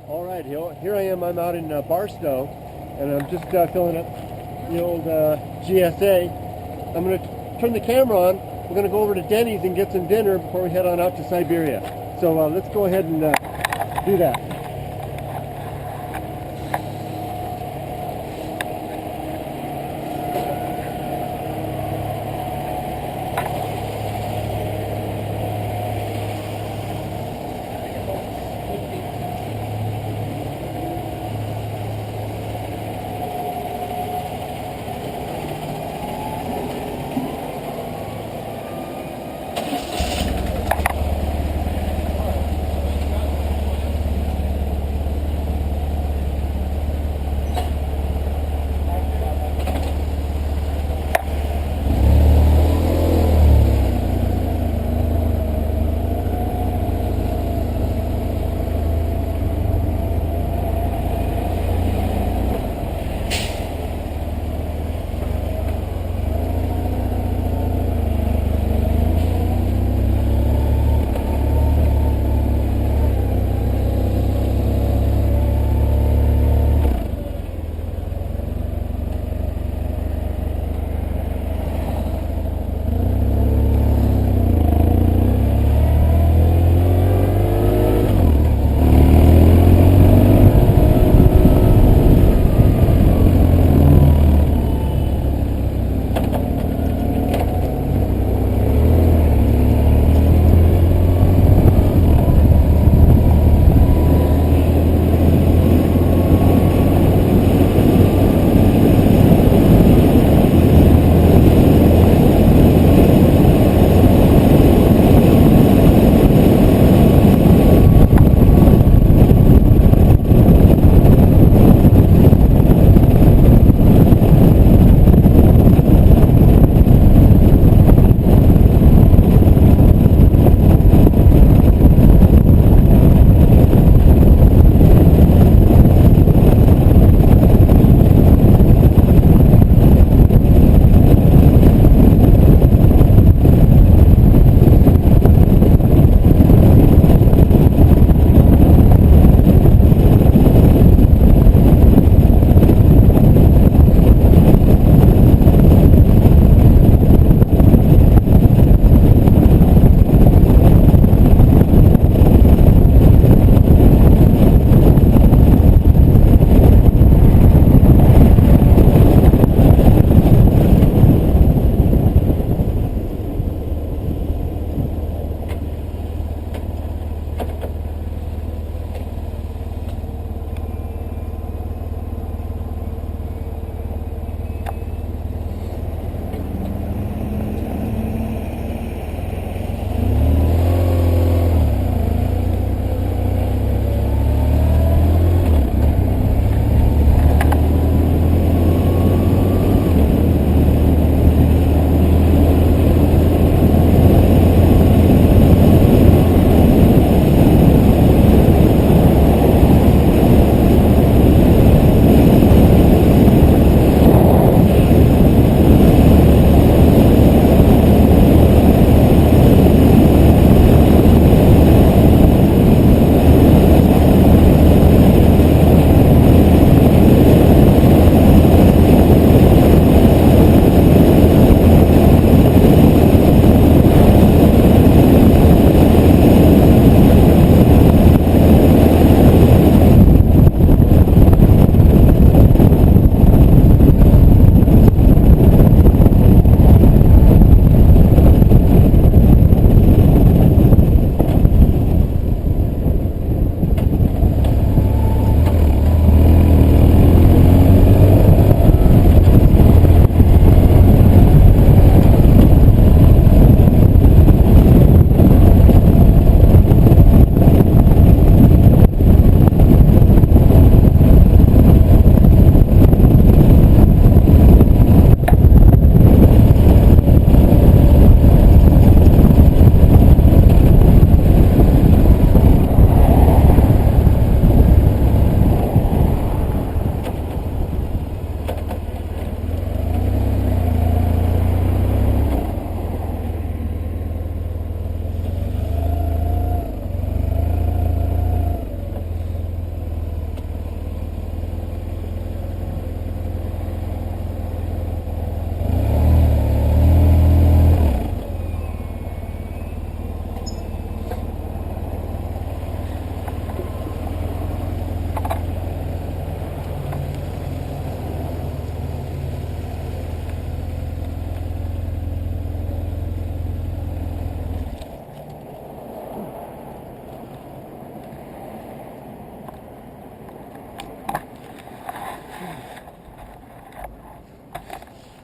All right, here I am. I'm out in Barstow, and I'm just filling up the old GSA. I'm going to turn the camera on. We're going to go over to Denny's and get some dinner before we head on out to Siberia. So let's go ahead and do that.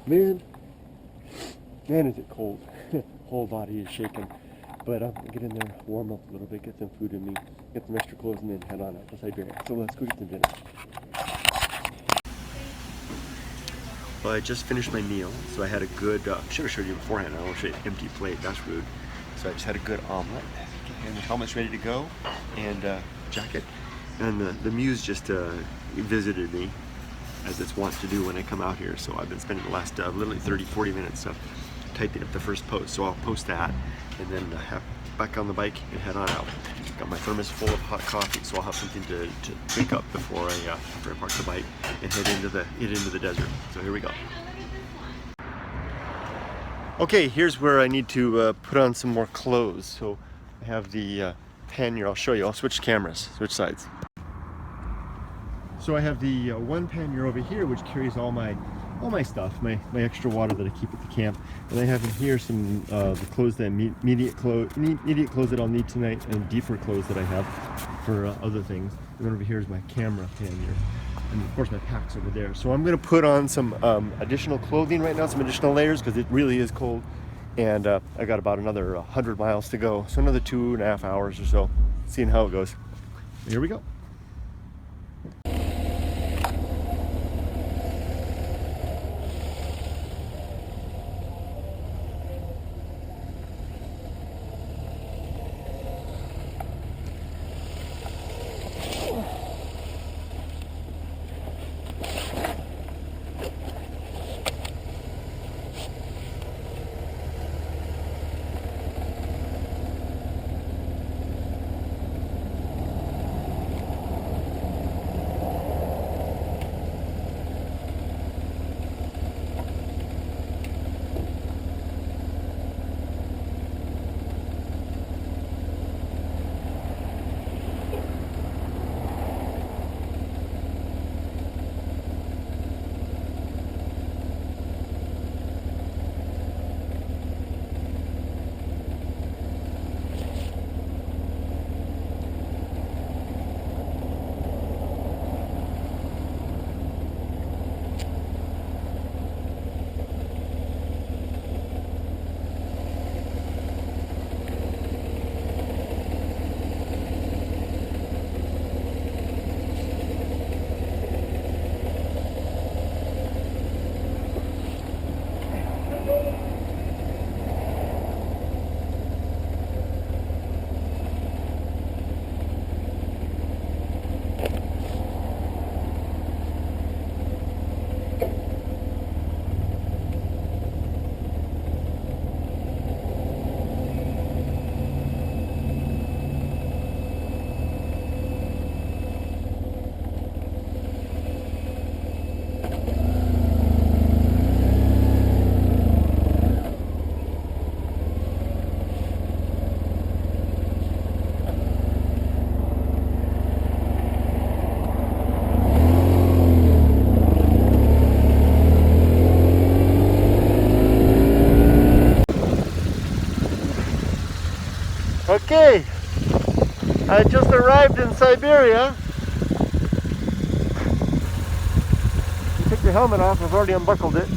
Man, is it cold. Whole body is shaking. But I'm gonna get in there, warm up a little bit, get some food in me, get some extra clothes, and then head on out to Siberia. So let's go get some dinner. Well, I just finished my meal, so I had a good, should have showed you beforehand, I won't show you an empty plate, that's rude. So I just had a good omelet, and the helmet's ready to go, and jacket. And the muse just visited me, as it's wont to do when I come out here. So I've been spending the last literally 30-40 minutes typing up the first post. So I'll post that, and then have back on the bike and head on out. Got my thermos full of hot coffee, so I'll have something to drink up before after I park the bike and head into the desert. So here we go. Okay, here's where I need to put on some more clothes. So I have the pannier. I'll show you. I'll switch cameras, switch sides. So I have the one pannier over here, which carries all my stuff, my extra water that I keep at the camp, and I have in here some the clothes that immediate clothes that I'll need tonight, and deeper clothes that I have for other things. And then over here is my camera pannier, and of course my pack's over there. So I'm going to put on some additional clothing right now, some additional layers, because it really is cold, and I got about another 100 miles to go, so another 2.5 hours or so, seeing how it goes. Here we go. Okay, I just arrived in Siberia. Take the helmet off, I've already unbuckled it.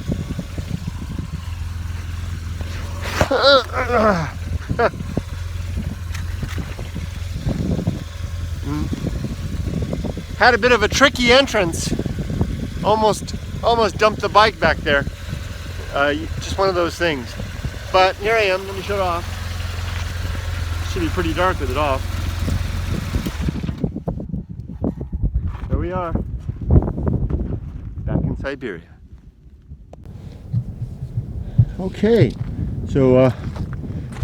Had a bit of a tricky entrance. Almost dumped the bike back there. Just one of those things. But here I am, let me shut it off. Should be pretty dark with it off. There we are, back in Siberia. Okay, so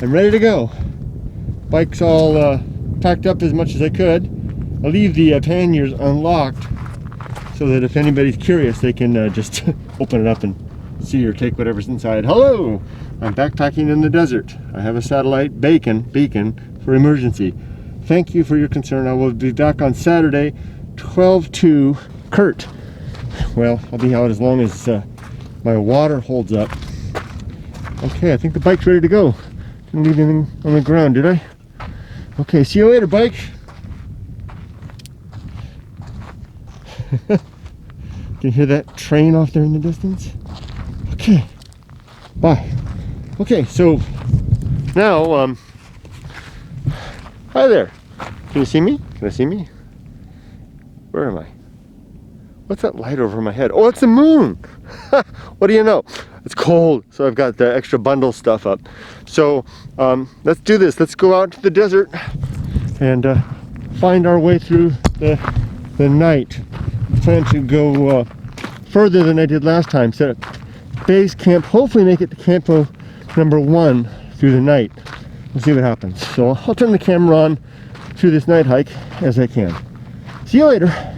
I'm ready to go. Bike's all packed up as much as I could. I'll leave the panniers unlocked so that if anybody's curious, they can just open it up and see or take whatever's inside. Hello! I'm backpacking in the desert. I have a satellite beacon for emergency. Thank you for your concern. I will be back on Saturday, 12/2. Kurt. Well, I'll be out as long as my water holds up. Okay, I think the bike's ready to go. Didn't leave anything on the ground, did I? Okay, see you later, bike. Can you hear that train off there in the distance? Okay. Okay, bye. Okay, so now, hi there. Can you see me? Can you see me? Where am I? What's that light over my head? Oh, it's the moon. What do you know? It's cold, so I've got the extra bundle stuff up. So let's do this. Let's go out to the desert and find our way through the night. I plan to go further than I did last time. Set up base camp. Hopefully make it to campo number 1 through the night. We'll see what happens. So I'll turn the camera on through this night hike as I can. See you later.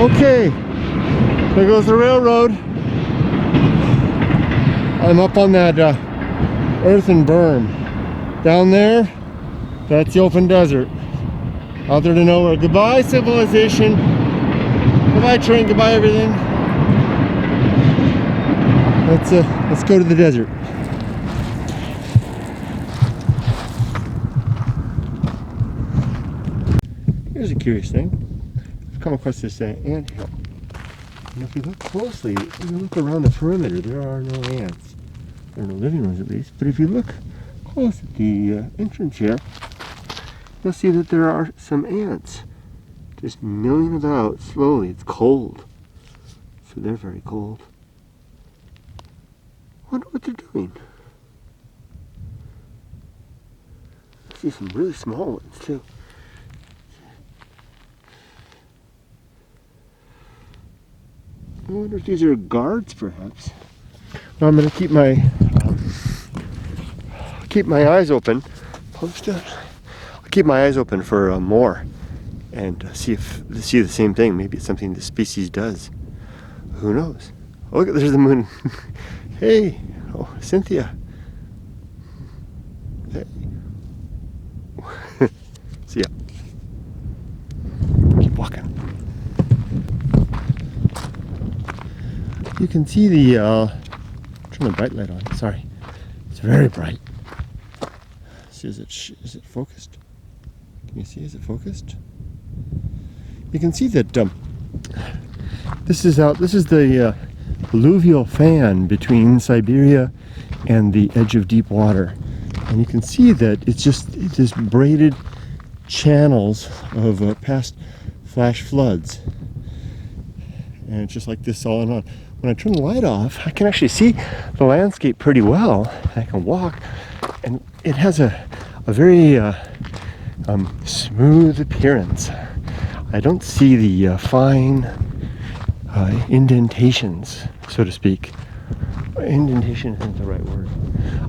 Okay, there goes the railroad. I'm up on that earthen berm. Down there, that's the open desert. Out there to nowhere. Goodbye, civilization. Goodbye, train. Goodbye, everything. Let's go to the desert. Here's a curious thing. Come across this ant hill. And if you look closely, if you look around the perimeter, there are no ants. There are no living ones at least. But if you look close at the entrance here, you'll see that there are some ants just milling about slowly. It's cold, so they're very cold. I wonder what they're doing. I see some really small ones too. I wonder if these are guards, perhaps. Well, I'm going to keep my eyes open. I'll keep my eyes open for more, and see the same thing. Maybe it's something the species does. Who knows? Oh, look, there's the moon. Hey, oh, Cynthia. Hey. See ya. Keep walking. You can see the, turn the bright light on, sorry. It's very bright. See, is it focused? Can you see, is it focused? You can see that this is the alluvial fan between Siberia and the edge of deep water. And you can see that it's just braided channels of past flash floods. And it's just like this all in on. When I turn the light off, I can actually see the landscape pretty well. I can walk, and it has a very smooth appearance. I don't see the fine indentations, so to speak. Indentation isn't the right word.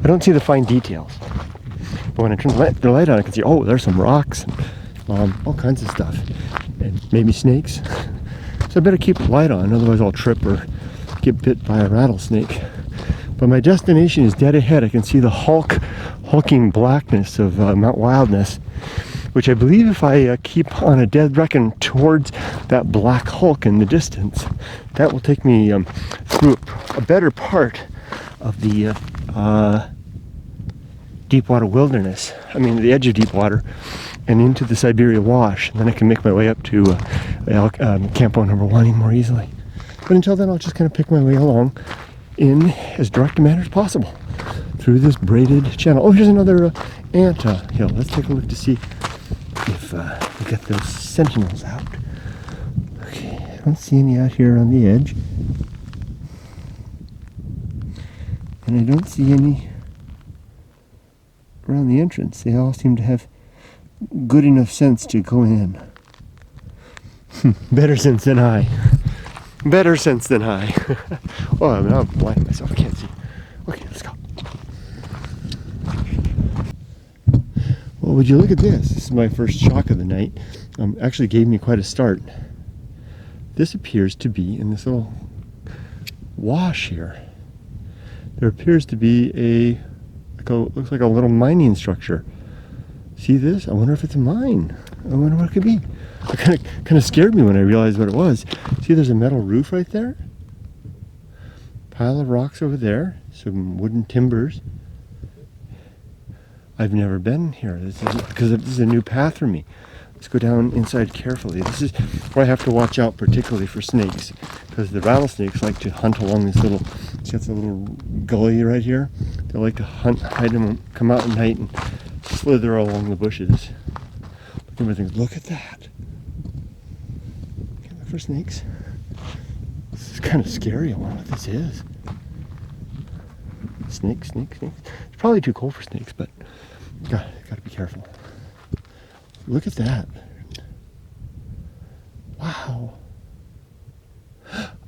I don't see the fine details. But when I turn the light on, I can see, oh, there's some rocks and all kinds of stuff, and maybe snakes. So I better keep the light on, otherwise I'll trip or get bit by a rattlesnake. But my destination is dead ahead. I can see the hulking blackness of Mount Wildness, which I believe if I keep on a dead reckon towards that black hulk in the distance, that will take me through a better part of the deep water wilderness. I mean, the edge of deep water, and into the Siberia Wash. And then I can make my way up to campo number 1 more easily. But until then, I'll just kind of pick my way along in as direct a manner as possible through this braided channel. Oh, here's another ant hill. Let's take a look to see if we get those sentinels out. Okay, I don't see any out here on the edge. And I don't see any around the entrance. They all seem to have good enough sense to go in. Better sense than I. Better sense than I. Oh, I'm now blinding myself. I can't see. Okay, let's go. Well, would you look at this? This is my first shock of the night. Actually gave me quite a start. This appears to be in this little wash here. There appears to be a looks like a little mining structure. See this? I wonder if it's a mine. I wonder what it could be. It kind of scared me when I realized what it was. See, there's a metal roof right there. Pile of rocks over there. Some wooden timbers. I've never been here. Because this is a new path for me. Let's go down inside carefully. This is where I have to watch out particularly for snakes, because the rattlesnakes like to hunt along this little, see that's a little gully right here? They like to hide them, come out at night and slither along the bushes. Look at that. Look for snakes. This is kind of scary. I wonder what this is. Snakes. It's probably too cold for snakes, but gotta be careful. Look at that. Wow.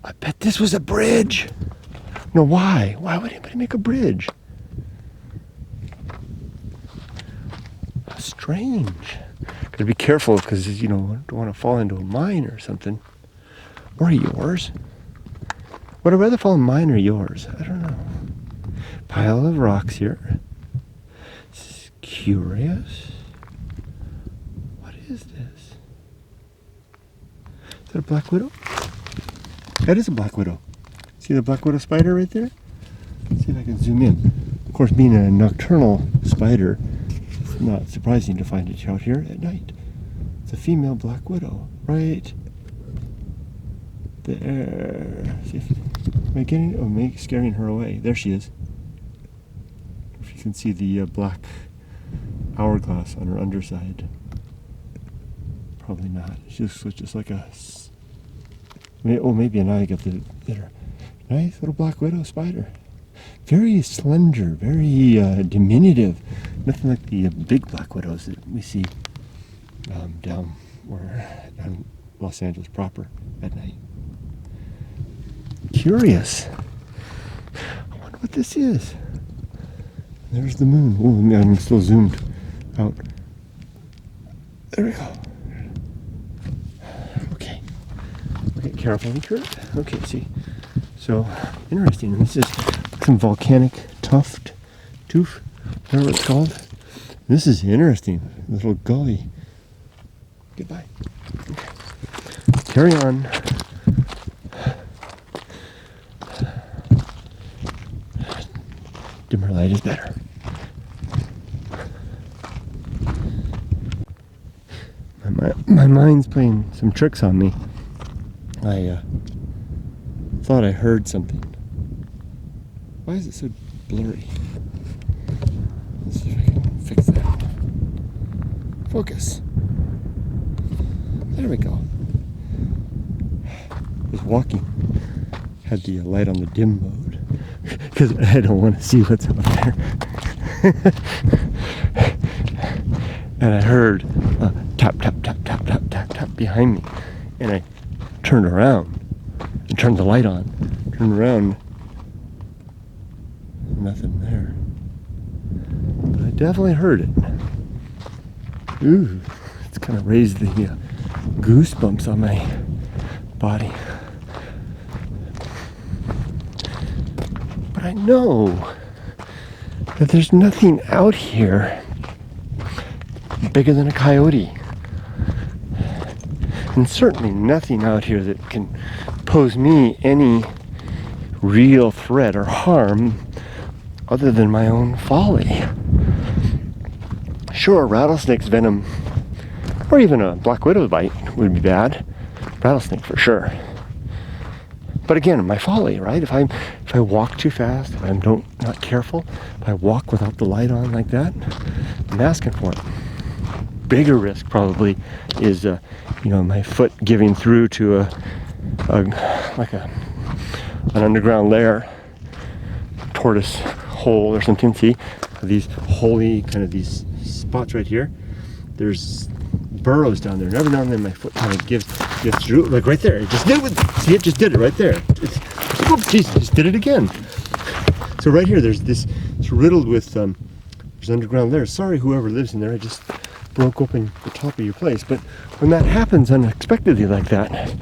I bet this was a bridge. No, why? Why would anybody make a bridge? How strange. Gotta be careful because, you know, don't want to fall into a mine or something. Or yours. Would I rather fall in mine or yours? I don't know. Pile of rocks here. This is curious. What is this? Is that a black widow? That is a black widow. See the black widow spider right there? Let's see if I can zoom in. Of course, being a nocturnal spider, it's not surprising to find it out here at night. It's a female black widow, right there. See if, am I getting? Oh, am I scaring her away? There she is. If you can see the black hourglass on her underside. Probably not. She looks just like a. Oh, maybe an eye got the better. Nice little black widow spider. Very slender, very diminutive. Nothing like the big black widows that we see down Los Angeles proper at night. Curious. I wonder what this is. There's the moon. Oh, I'm still zoomed out. There we go. Okay. Carefully, Kurt. Okay, see. So, interesting. This is some volcanic tooth, whatever it's called. This is interesting. Little gully. Goodbye. Okay. Carry on. Dimmer light is better. My mind's playing some tricks on me. I thought I heard something. Why is it so blurry? Let's see if I can fix that. Focus. There we go. I was walking. Had the light on the dim mode. Because I don't want to see what's up there. And I heard tap, tap, tap, tap, tap, tap, tap behind me. And I turned around and turned the light on. Turned around. Nothing there. But I definitely heard it. Ooh, it's kind of raised the goosebumps on my body. But I know that there's nothing out here bigger than a coyote. And certainly nothing out here that can pose me any real threat or harm other than my own folly. Sure, rattlesnake's venom or even a black widow bite would be bad. Rattlesnake for sure. But again, my folly, right? If I walk too fast, if I'm not careful, if I walk without the light on like that, I'm asking for it. Bigger risk probably is my foot giving through to an underground lair, tortoise hole or something. See these holy kind of these spots right here. There's burrows down there. And every now and then my foot kind of gives through, like right there. It just did it. See, it just did it right there. Oops, geez, just did it again. So right here, it's riddled with there's underground lair. Sorry, whoever lives in there. I just broke open the top of your place. But when that happens unexpectedly like that,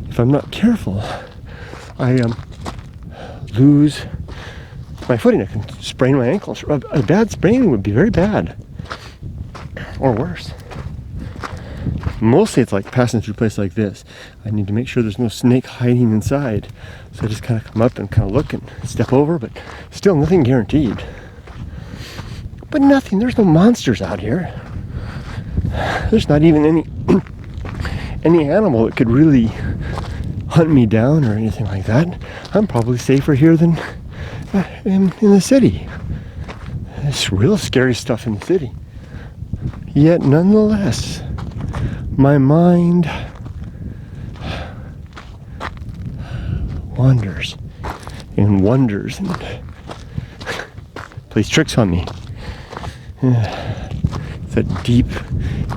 if I'm not careful, I lose my footing. I can sprain my ankles. A bad sprain would be very bad, or worse. Mostly it's like passing through a place like this. I need to make sure there's no snake hiding inside. So I just kind of come up and kind of look and step over, but still nothing guaranteed. But nothing, there's no monsters out here. There's not even any animal that could really hunt me down or anything like that. I'm probably safer here than in the city. It's real scary stuff in the city. Yet nonetheless, my mind wanders and wonders and plays tricks on me. It's that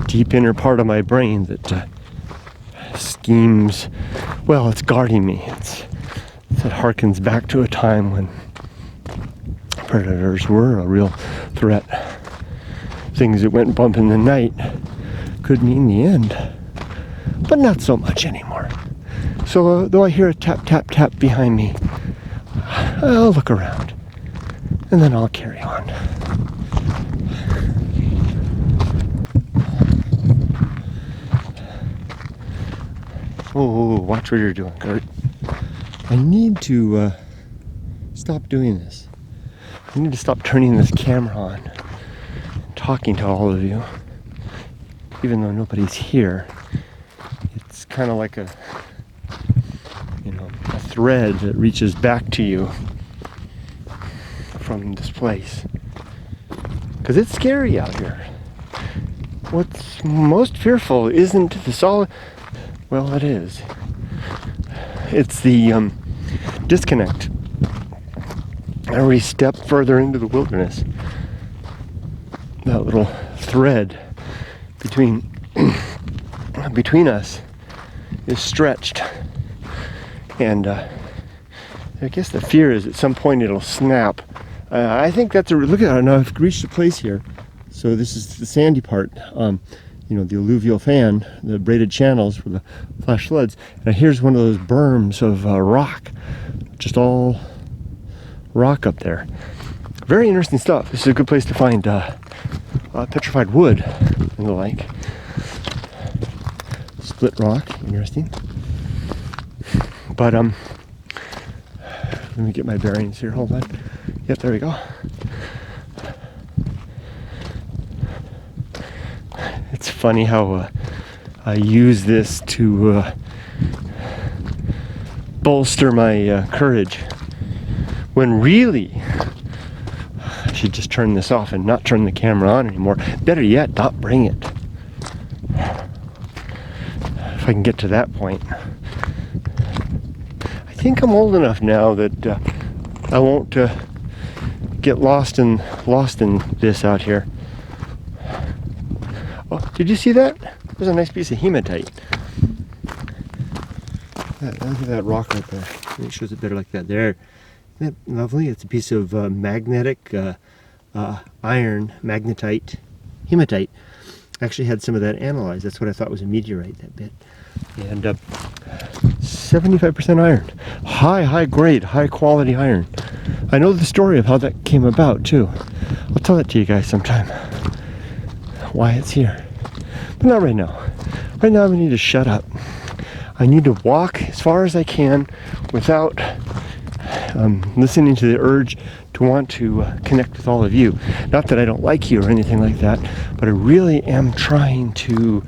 deep inner part of my brain that schemes. Well, it's guarding me. It harkens back to a time when predators were a real threat. Things that went bump in the night could mean the end, but not so much anymore. So though I hear a tap, tap, tap behind me, I'll look around and then I'll carry on. Oh, watch what you're doing, Kurt. I need to stop doing this. I need to stop turning this camera on and talking to all of you. Even though nobody's here, it's kind of like a thread that reaches back to you from this place. Because it's scary out here. What's most fearful isn't the solid. Well, it is. It's the disconnect. Every step further into the wilderness, that little thread between us is stretched, and I guess the fear is at some point it'll snap. I think that's look at it now. I've reached a place here. So this is the sandy part. The alluvial fan, the braided channels for the flash floods. And here's one of those berms of rock, just all rock up there. Very interesting stuff. This is a good place to find petrified wood and the like. Split rock, interesting. But let me get my bearings here. Hold on. Yep, there we go. It's funny how I use this to bolster my courage, when really I should just turn this off and not turn the camera on anymore. Better yet, not bring it. If I can get to that point. I think I'm old enough now that I won't get lost in this out here. Oh, did you see that? There's a nice piece of hematite. Look at that rock right there. It shows it better like that. There. Isn't that lovely? It's a piece of magnetic iron, magnetite, hematite. I actually had some of that analyzed. That's what I thought was a meteorite, that bit. And 75% iron. High grade, high quality iron. I know the story of how that came about too. I'll tell it to you guys sometime. Why it's here. But not right now. Right now I need to shut up. I need to walk as far as I can without listening to the urge to want to connect with all of you. Not that I don't like you or anything like that, but I really am trying to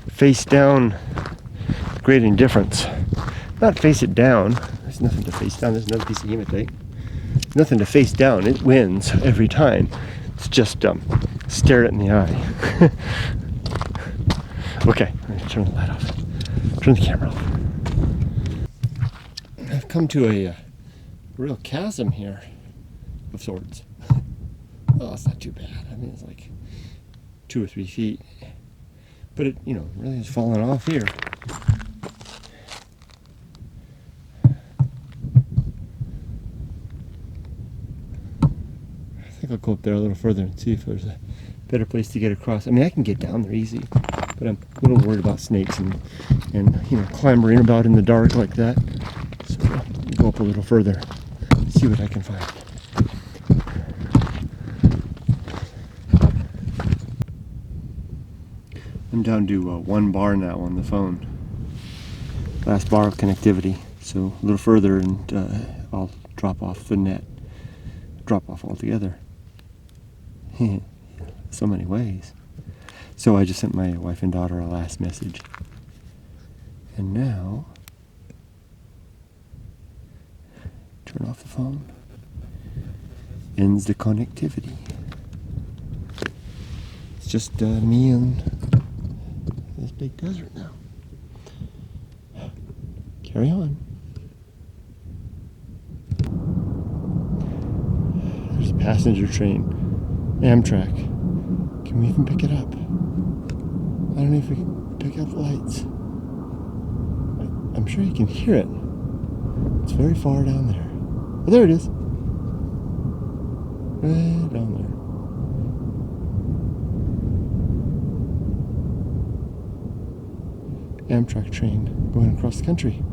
face down great indifference. Not face it down. There's nothing to face down. There's another piece of hematite. There's nothing to face down. It wins every time. It's just stare it in the eye. Okay, I'm going to turn the light off. Turn the camera off. I've come to a real chasm here of sorts. Oh, it's not too bad. I mean, it's like 2 or 3 feet. But it, really has fallen off here. I think I'll go up there a little further and see if there's a better place to get across. I mean, I can get down there easy. but I'm a little worried about snakes and you know, clambering about in the dark like that. So I'll go up a little further, see what I can find. I'm down to 1 bar now on the phone. Last bar of connectivity. So a little further and I'll drop off the net. Drop off altogether. So many ways. So I just sent my wife and daughter a last message. And now, turn off the phone. Ends the connectivity. It's just me and this big desert now. Carry on. There's a passenger train. Amtrak. Can we even pick it up? I don't know if we can pick up the lights. I'm sure you can hear it. It's very far down there. Oh, there it is. Right down there. Amtrak train going across the country.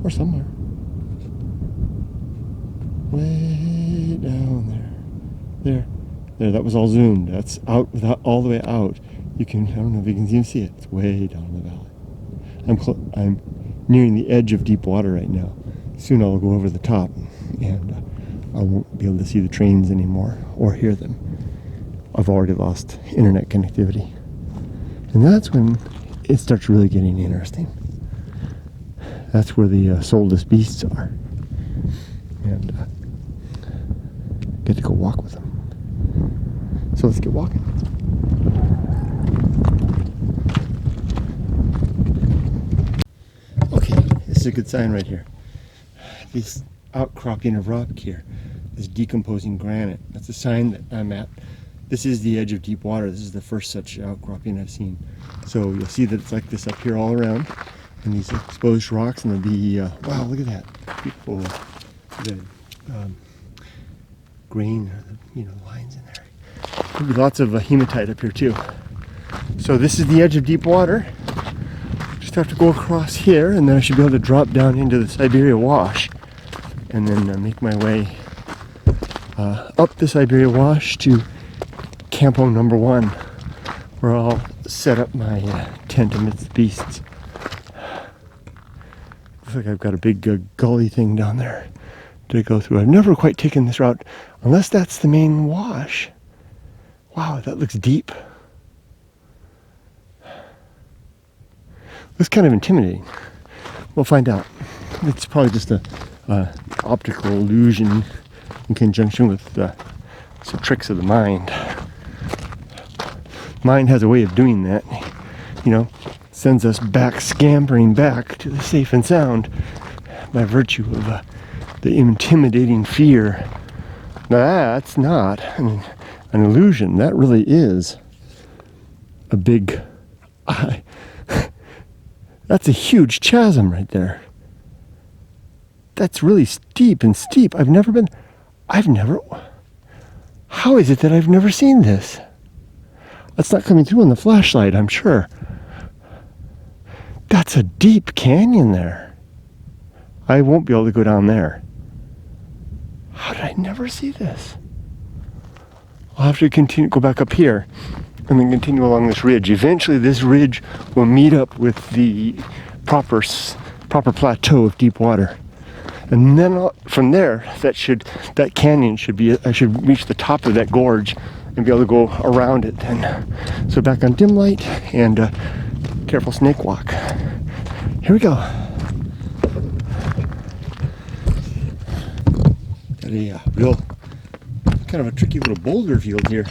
Or somewhere. Way down there. There, that was all zoomed. That's out, without all the way out. You can, I don't know if you can even see it. It's way down in the valley. I'm nearing the edge of deep water right now. Soon I'll go over the top and I won't be able to see the trains anymore or hear them. I've already lost internet connectivity. And that's when it starts really getting interesting. That's where the soulless beasts are. And get to go walk with them. So let's get walking. Okay, this is a good sign right here. This outcropping of rock here, this decomposing granite, that's a sign that I'm at. This is the edge of deep water. This is the first such outcropping I've seen. So you'll see that it's like this up here all around, and these exposed rocks, and there'll be, wow, look at that. Beautiful, the grain, or the, you know, lines in there. There'll be lots of hematite up here too. So this is the edge of deep water. Just have to go across here, and then I should be able to drop down into the Siberia Wash, and then make my way up the Siberia Wash to Camp Home number 1, where I'll set up my tent amidst the beasts. Looks like I've got a big gully thing down there to go through. I've never quite taken this route, unless that's the main wash. Wow, that looks deep. Looks kind of intimidating. We'll find out. It's probably just a optical illusion in conjunction with some tricks of the mind. Mind has a way of doing that, you know, sends us back, scampering back to the safe and sound by virtue of the intimidating fear. Now that's not an illusion. That really is a big that's a huge chasm right there. That's really steep and steep. How is it that I've never seen this? That's not coming through on the flashlight, I'm sure. That's a deep canyon there. I won't be able to go down there. How did I never see this? I'll have to go back up here and then continue along this ridge. Eventually this ridge will meet up with the proper plateau of deep water. And then from there, that canyon should be, I should reach the top of that gorge and be able to go around it then. So back on dim light and careful snake walk. Here we go. Got a real kind of a tricky little boulder field here.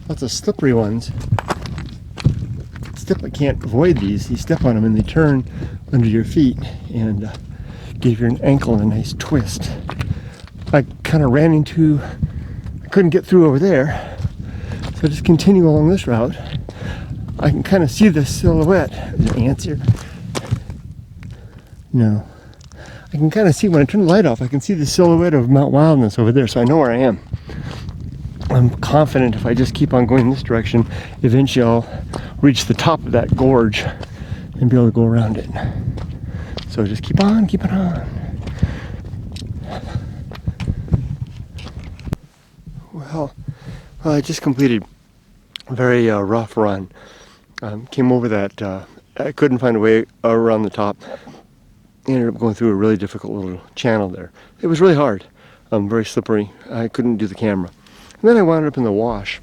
Lots of slippery ones. I can't avoid these. You step on them and they turn under your feet and give your ankle a nice twist. I kind of I couldn't get through over there. So I just continue along this route. I can kind of see the silhouette. Is there ants here? No. I can kind of see, when I turn the light off, I can see the silhouette of Mount Wildness over there, so I know where I am. I'm confident if I just keep on going this direction, eventually I'll reach the top of that gorge and be able to go around it. So just keep on keeping on. Well, I just completed a very rough run. Came over that, I couldn't find a way around the top. Ended up going through a really difficult little channel there. It was really hard, very slippery. I couldn't do the camera. And then I wound up in the wash.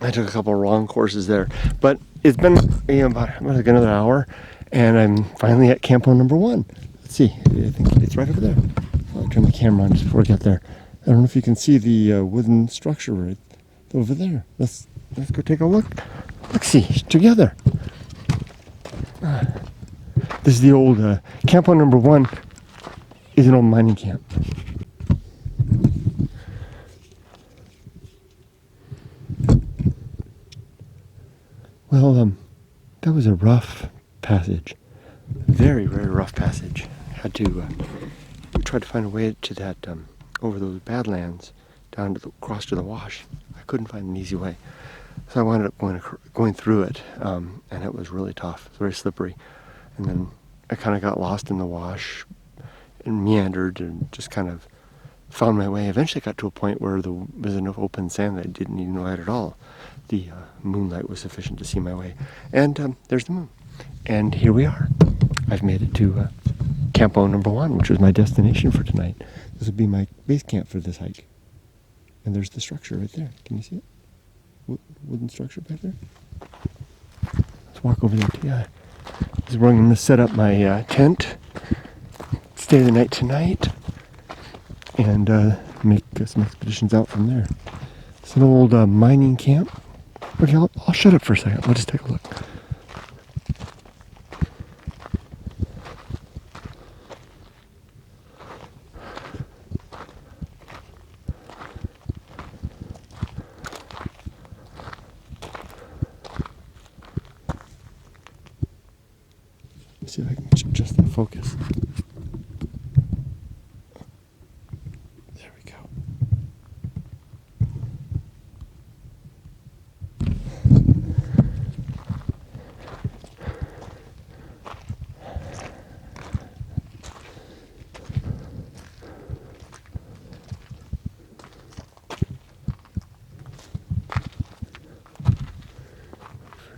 I took a couple of wrong courses there. But it's been about like another hour, and I'm finally at campo number 1. Let's see, I think it's right over there. I'll turn the camera on just before I get there. I don't know if you can see the wooden structure right over there. Let's go take a look. Let's see, together. This is the old campo number 1 is an old mining camp. Well, that was a rough passage. Very, very rough passage. Had to try to find a way to that over those badlands down to across to the wash. I couldn't find an easy way, so I wound up going through it, and it was really tough. It was very slippery, and then I kind of got lost in the wash and meandered and just kind of found my way. Eventually, got to a point where there was enough open sand that I didn't need no light at all. The moonlight was sufficient to see my way, and there's the moon. And here we are. I've made it to campo number 1, which was my destination for tonight. This will be my base camp for this hike. And there's the structure right there. Can you see it? Wooden structure back there. Let's walk over there together. This is where I'm going to set up my tent, stay the night tonight, and make some expeditions out from there. It's an old mining camp. Okay, I'll shut up for a second. I'll just take a look. Let's see if I can adjust the focus. There we go.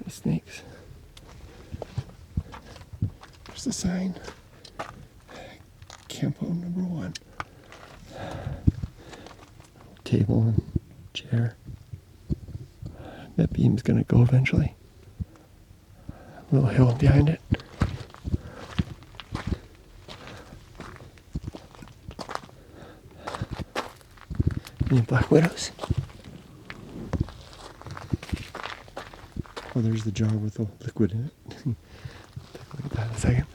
Snakes. There's the sign. Campo number 1. Table and chair. That beam's gonna go eventually. A little hill behind it. Any black widows? Oh, there's the jar with the liquid in it. Take a look at that in a second.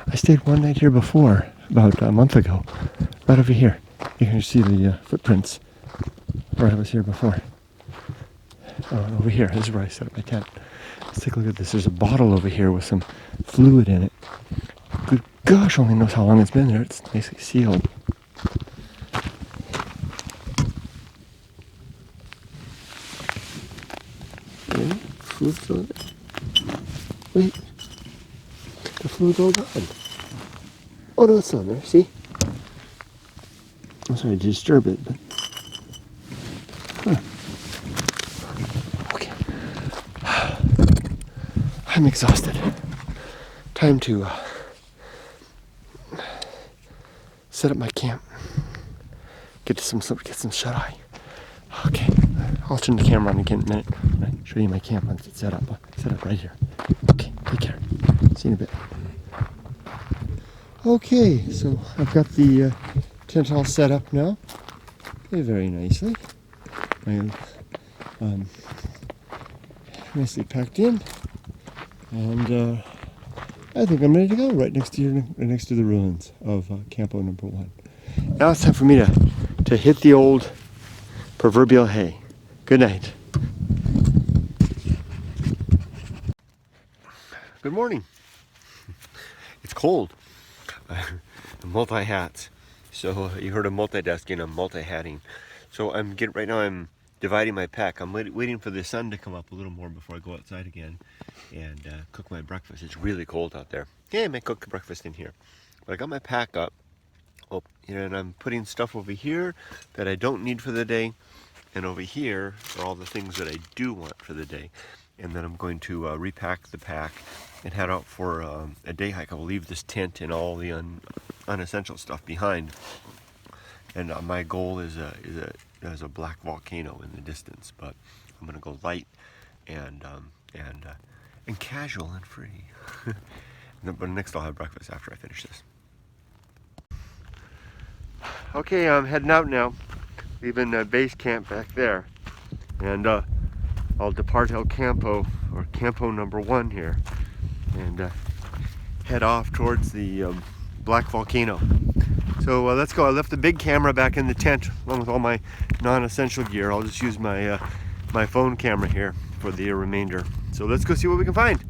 I stayed one night here before, about a month ago, right over here. You can see the footprints where I was here before. Over here, this is where I set up my tent. Let's take a look at this. There's a bottle over here with some fluid in it. Good gosh, only knows how long it's been there. It's nicely sealed. Fluid's still in it. Wait. The fluid's all gone. Oh no, it's still in there, see? I'm sorry to disturb it, but... Okay. I'm exhausted. Time to set up my camp. Get some shut-eye. Okay. I'll turn the camera on again in a minute. I'll show you my camp once it's set up. Set up right here. Okay, take care. See you in a bit. Okay, so I've got the tent all set up now. Okay, very nicely. Nicely packed in. And I think I'm ready to go right next to the ruins of campo number 1. Now it's time for me to hit the old proverbial hay. Good night. Good morning. It's cold. Multi-hats. So you heard of multi-desking, I'm multi-hatting. So right now I'm dividing my pack. I'm waiting for the sun to come up a little more before I go outside again and cook my breakfast. It's really cold out there. Yeah, I may cook breakfast in here. But I got my pack up. Oh, and I'm putting stuff over here that I don't need for the day, and over here are all the things that I do want for the day. And then I'm going to repack the pack and head out for a day hike. I will leave this tent and all the unessential stuff behind. And my goal is a black volcano in the distance, but I'm gonna go light and casual and free. But next I'll have breakfast after I finish this. Okay, I'm heading out now, leaving base camp back there, and I'll depart El Campo, or Campo number 1 here, and head off towards the black volcano. So let's go. I left the big camera back in the tent along with all my non-essential gear. I'll just use my my phone camera here for the remainder. So let's go see what we can find.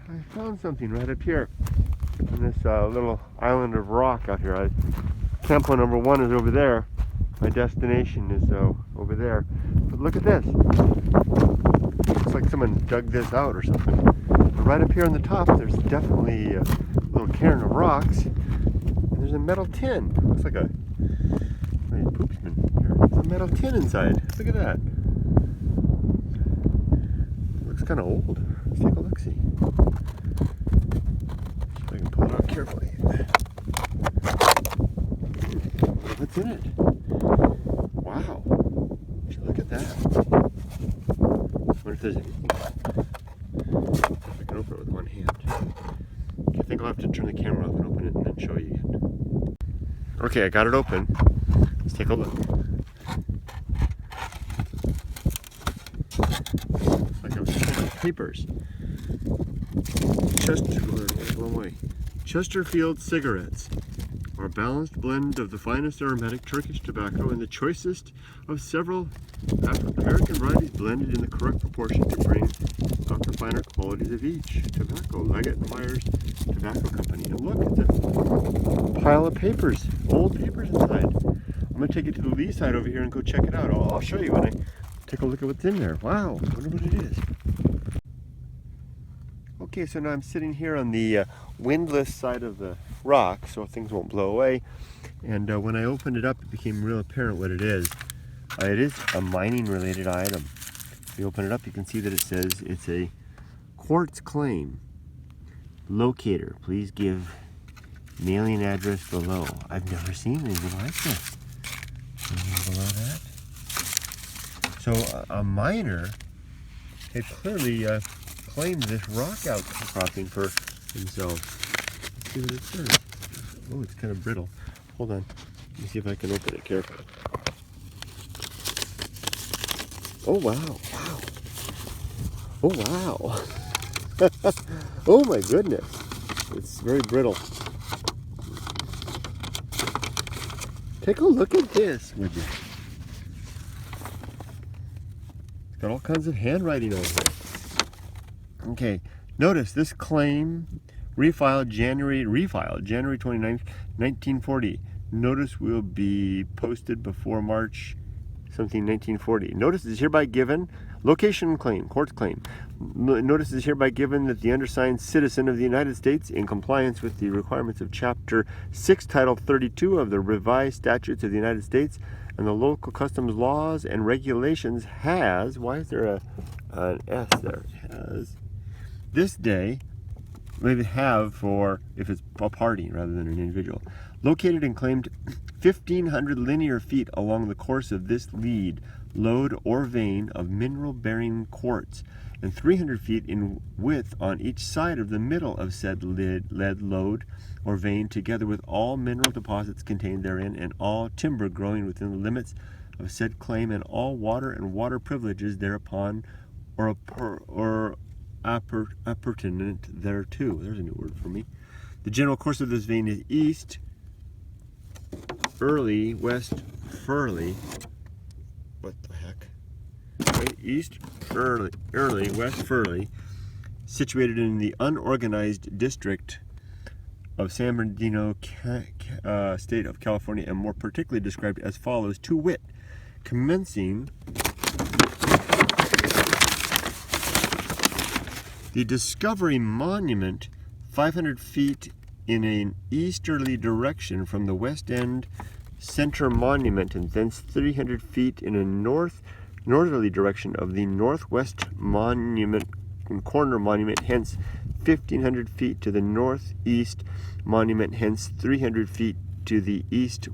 I found something right up here on this little island of rock out here. Campo number 1 is over there. My destination is over there. But look at this. Looks like someone dug this out or something. But right up here on the top, there's definitely a little cairn of rocks. There's a metal tin. Looks like a poopsman here. There's a metal tin inside. Look at that. Looks kind of old. Let's take a look. See if I can pull it out carefully. What's in it? Wow. Look at that. I wonder if there's anything. I can open it with one hand. I think I'll have to turn the camera off and open it and then show you again. Okay, I got it open. Let's take a look. Looks like I was checking papers. Chesterfield cigarettes are a balanced blend of the finest aromatic Turkish tobacco and the choicest of several African American varieties blended in the correct proportion to bring out the finer qualities of each. Tobacco, Leggett & Myers Tobacco Company. And look, it's a pile of papers, old papers inside. I'm going to take it to the lee side over here and go check it out. I'll show you when I take a look at what's in there. Wow, I wonder what it is. Okay, so now I'm sitting here on the windless side of the rock so things won't blow away. And when I opened it up, it became real apparent what it is. It is a mining related item. If you open it up, you can see that it says it's a quartz claim. Locator, please give mailing address below. I've never seen anything like this. Anything below that? So a miner had clearly claimed this rock outcropping for himself. Let's see what it says. Oh, it's kind of brittle. Hold on. Let me see if I can open it carefully. Oh, wow. Wow. Oh, wow. Oh, my goodness. It's very brittle. Take a look at this, would you? It's got all kinds of handwriting on it. Okay, notice this claim refiled January 29th, 1940. Notice will be posted before March something 1940. Notice is hereby given, location claim, quartz claim. Notice is hereby given that the undersigned citizen of the United States, in compliance with the requirements of Chapter 6, Title 32 of the Revised Statutes of the United States and the local customs laws and regulations, has, why is there an S there? Has, this day, maybe have for if it's a party rather than an individual, located and claimed 1,500 linear feet along the course of this lead, lode or vein of mineral-bearing quartz, and 300 feet in width on each side of the middle of said lead lode or vein, together with all mineral deposits contained therein, and all timber growing within the limits of said claim, and all water and water privileges thereupon, or appurtenant thereto. There's a new word for me. The general course of this vein is east, early, west, furly. What the heck? Okay, east, early, west, furly, situated in the unorganized district of San Bernardino, state of California, and more particularly described as follows, to wit, commencing the Discovery Monument 500 feet in an easterly direction from the West End Center Monument, and thence 300 feet in a northerly direction of the Northwest Monument Corner Monument, hence 1,500 feet to the Northeast Monument, hence 300 feet to the east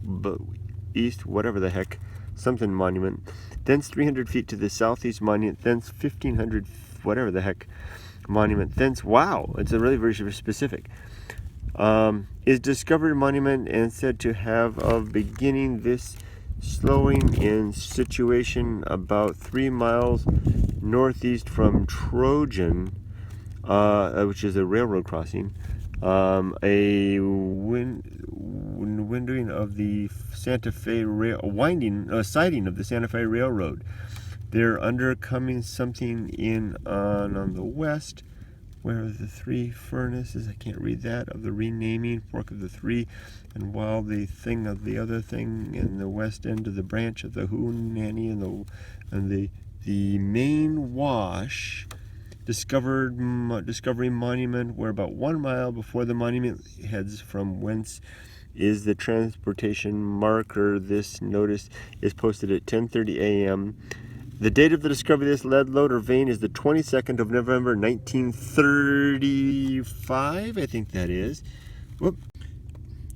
whatever the heck, something monument, thence 300 feet to the Southeast Monument, thence 1,500 whatever the heck monument, thence, wow, it's a really very specific, is Discovery Monument, and said to have of beginning this slowing in situation about 3 miles northeast from Trojan, which is a railroad crossing, a winding of the Santa Fe siding of the Santa Fe Railroad. They're undercoming something in on the west, where the 3 furnaces, I can't read that, of the renaming fork of the 3, and while the thing of the other thing in the west end of the branch of the Hoonanny and the main wash, Discovery Monument, where about 1 mile before the monument heads from whence is the transportation marker. This notice is posted at 10:30 a.m. The date of the discovery of this lead lode or vein is the 22nd of November, 1935, I think that is. Whoop.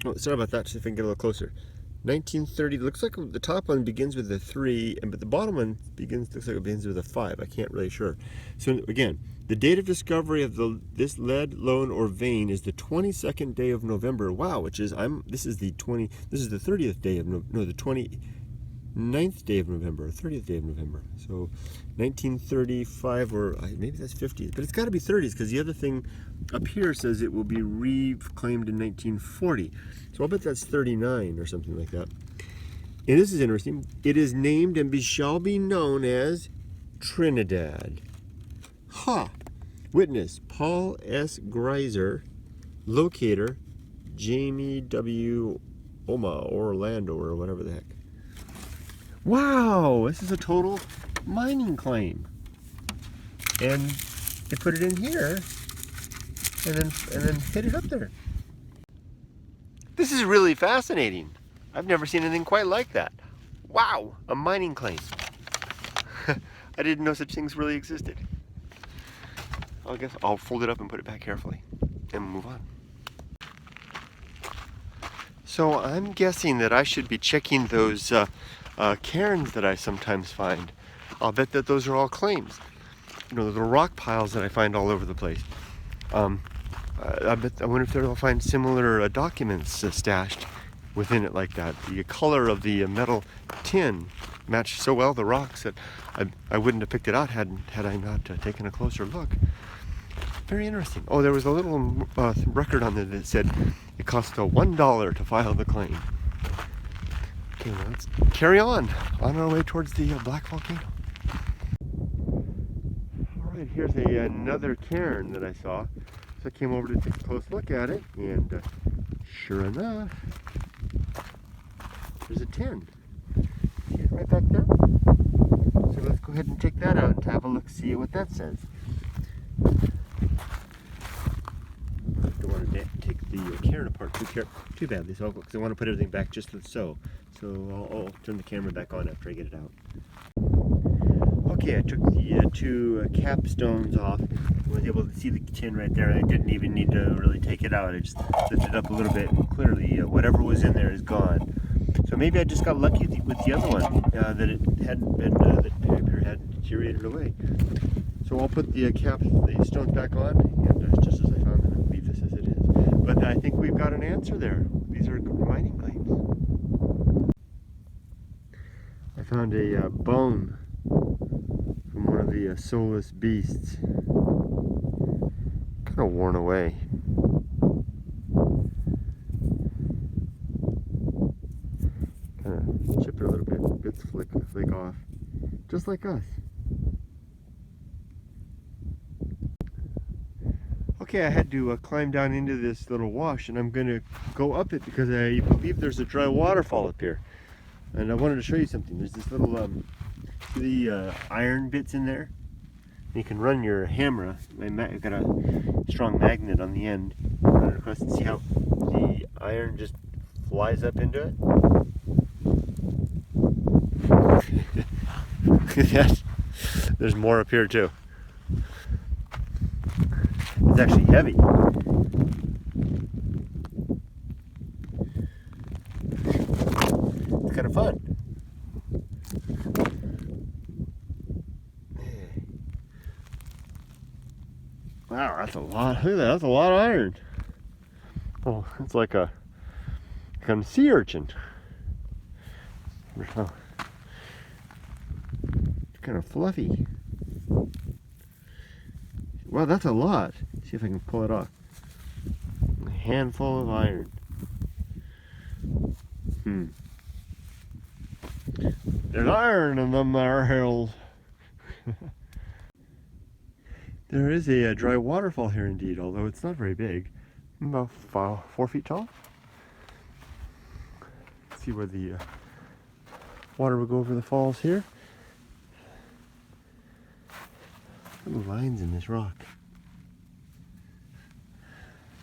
Oh, sorry about that, see if I can get a little closer. 1930, looks like the top one begins with a 3, but the bottom one looks like it begins with a 5. I can't really sure. So again, the date of discovery of this lead lode or vein is the 22nd day of November. Wow, which is this is the 30th day of the 29th day of November, 30th day of November. So 1935, or maybe that's 50s, but it's got to be 30s because the other thing up here says it will be reclaimed in 1940. So I'll bet that's 39 or something like that. And this is interesting. It is named and shall be known as Trinidad. Ha! Witness, Paul S. Greiser. Locator, Jamie W. Oma, Orlando, or whatever the heck. Wow, this is a total mining claim. And they put it in here and then hit it up there. This is really fascinating. I've never seen anything quite like that. Wow, a mining claim. I didn't know such things really existed. I guess I'll fold it up and put it back carefully and move on. So I'm guessing that I should be checking those cairns that I sometimes find. I'll bet that those are all claims. You know, the rock piles that I find all over the place. I wonder if they'll find similar documents stashed within it like that. The color of the metal tin matched so well the rocks that I wouldn't have picked it out had I not taken a closer look. Very interesting. Oh, there was a little record on there that said it cost $1 to file the claim. Okay, well, let's carry on our way towards the Black Volcano. All right, here's another cairn that I saw. So I came over to take a close look at it, and sure enough, there's a 10. See it right back there? So let's go ahead and check that out and have a look, see what that says. I don't want to take the cairn apart too badly, so because I want to put everything back just so. So I'll turn the camera back on after I get it out. Okay, I took the 2 capstones off. I was able to see the tin right there. I didn't even need to really take it out. I just lifted it up a little bit, and clearly whatever was in there is gone. So maybe I just got lucky with the other one, that it hadn't been, that paper hadn't deteriorated away. So I'll put the stones back on, and just as I found them, I'll leave this as it is. But I think we've got an answer there. These are mining claims. I found a bone from one of the soulless beasts. Kind of worn away. Kind of chip it a little bit, bits flake off, just like us. Okay, I had to climb down into this little wash, and I'm going to go up it because I believe there's a dry waterfall up here. And I wanted to show you something. There's this little, see the iron bits in there? You can run your hammer. I've got a strong magnet on the end. Run it across and see how the iron just flies up into it. Look at that. There's more up here too. It's actually heavy. It's kind of fun. Wow, that's a lot. Look at that. That's a lot of iron. Oh, it's like a kind of sea urchin. Oh. It's kind of fluffy. Wow, that's a lot. Let's see if I can pull it off. A handful of iron. There's iron in them there hills. There is a dry waterfall here indeed, although it's not very big. About 4 feet tall. Let's see where the water will go over the falls here. Little lines in this rock.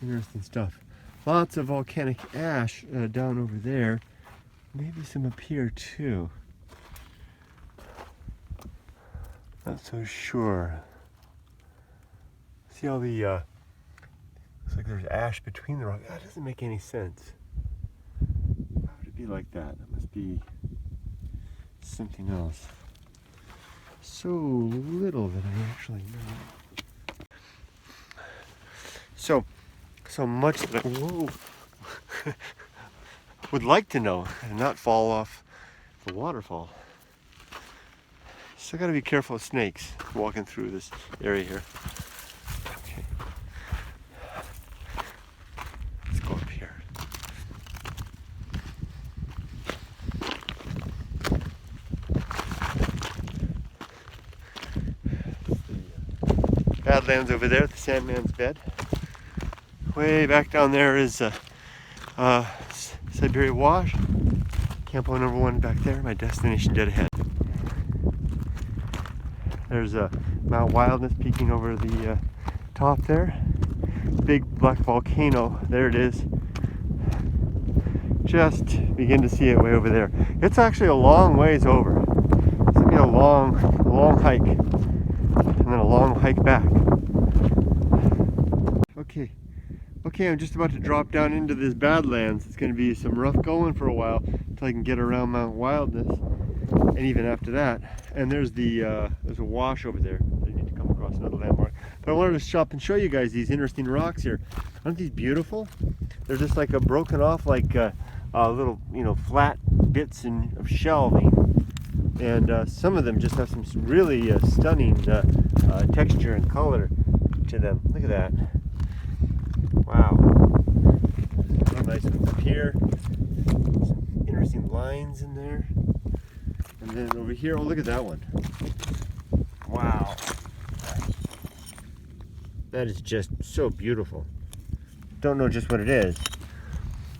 Interesting stuff. Lots of volcanic ash down over there. Maybe some up here too. Not so sure. See all the looks like there's ash between the rocks. That doesn't make any sense. Why would it be like that? That must be something else. So little that I actually know. So much that I would like to know and not fall off the waterfall. Still got to be careful of snakes walking through this area here. Okay. Let's go up here. Badlands over there, the Sandman's Bed. Way back down there is Siberia Wash. Camp number 1 back there. My destination dead ahead. There's Mount Wildness peeking over the top there. Big black volcano. There it is. Just begin to see it way over there. It's actually a long ways over. It's gonna be a long hike, and then a long hike back. Okay, I'm just about to drop down into this Badlands. It's going to be some rough going for a while until I can get around Mount Wildness, and even after that. And there's a wash over there. I need to come across another landmark. But I wanted to stop and show you guys these interesting rocks here. Aren't these beautiful? They're just like a broken off, like little, flat bits of shelving. And some of them just have some really stunning texture and color to them. Look at that. Wow. Real nice ones up here. Some interesting lines in there. And then over here, oh, look at that one. Wow. That is just so beautiful. Don't know just what it is.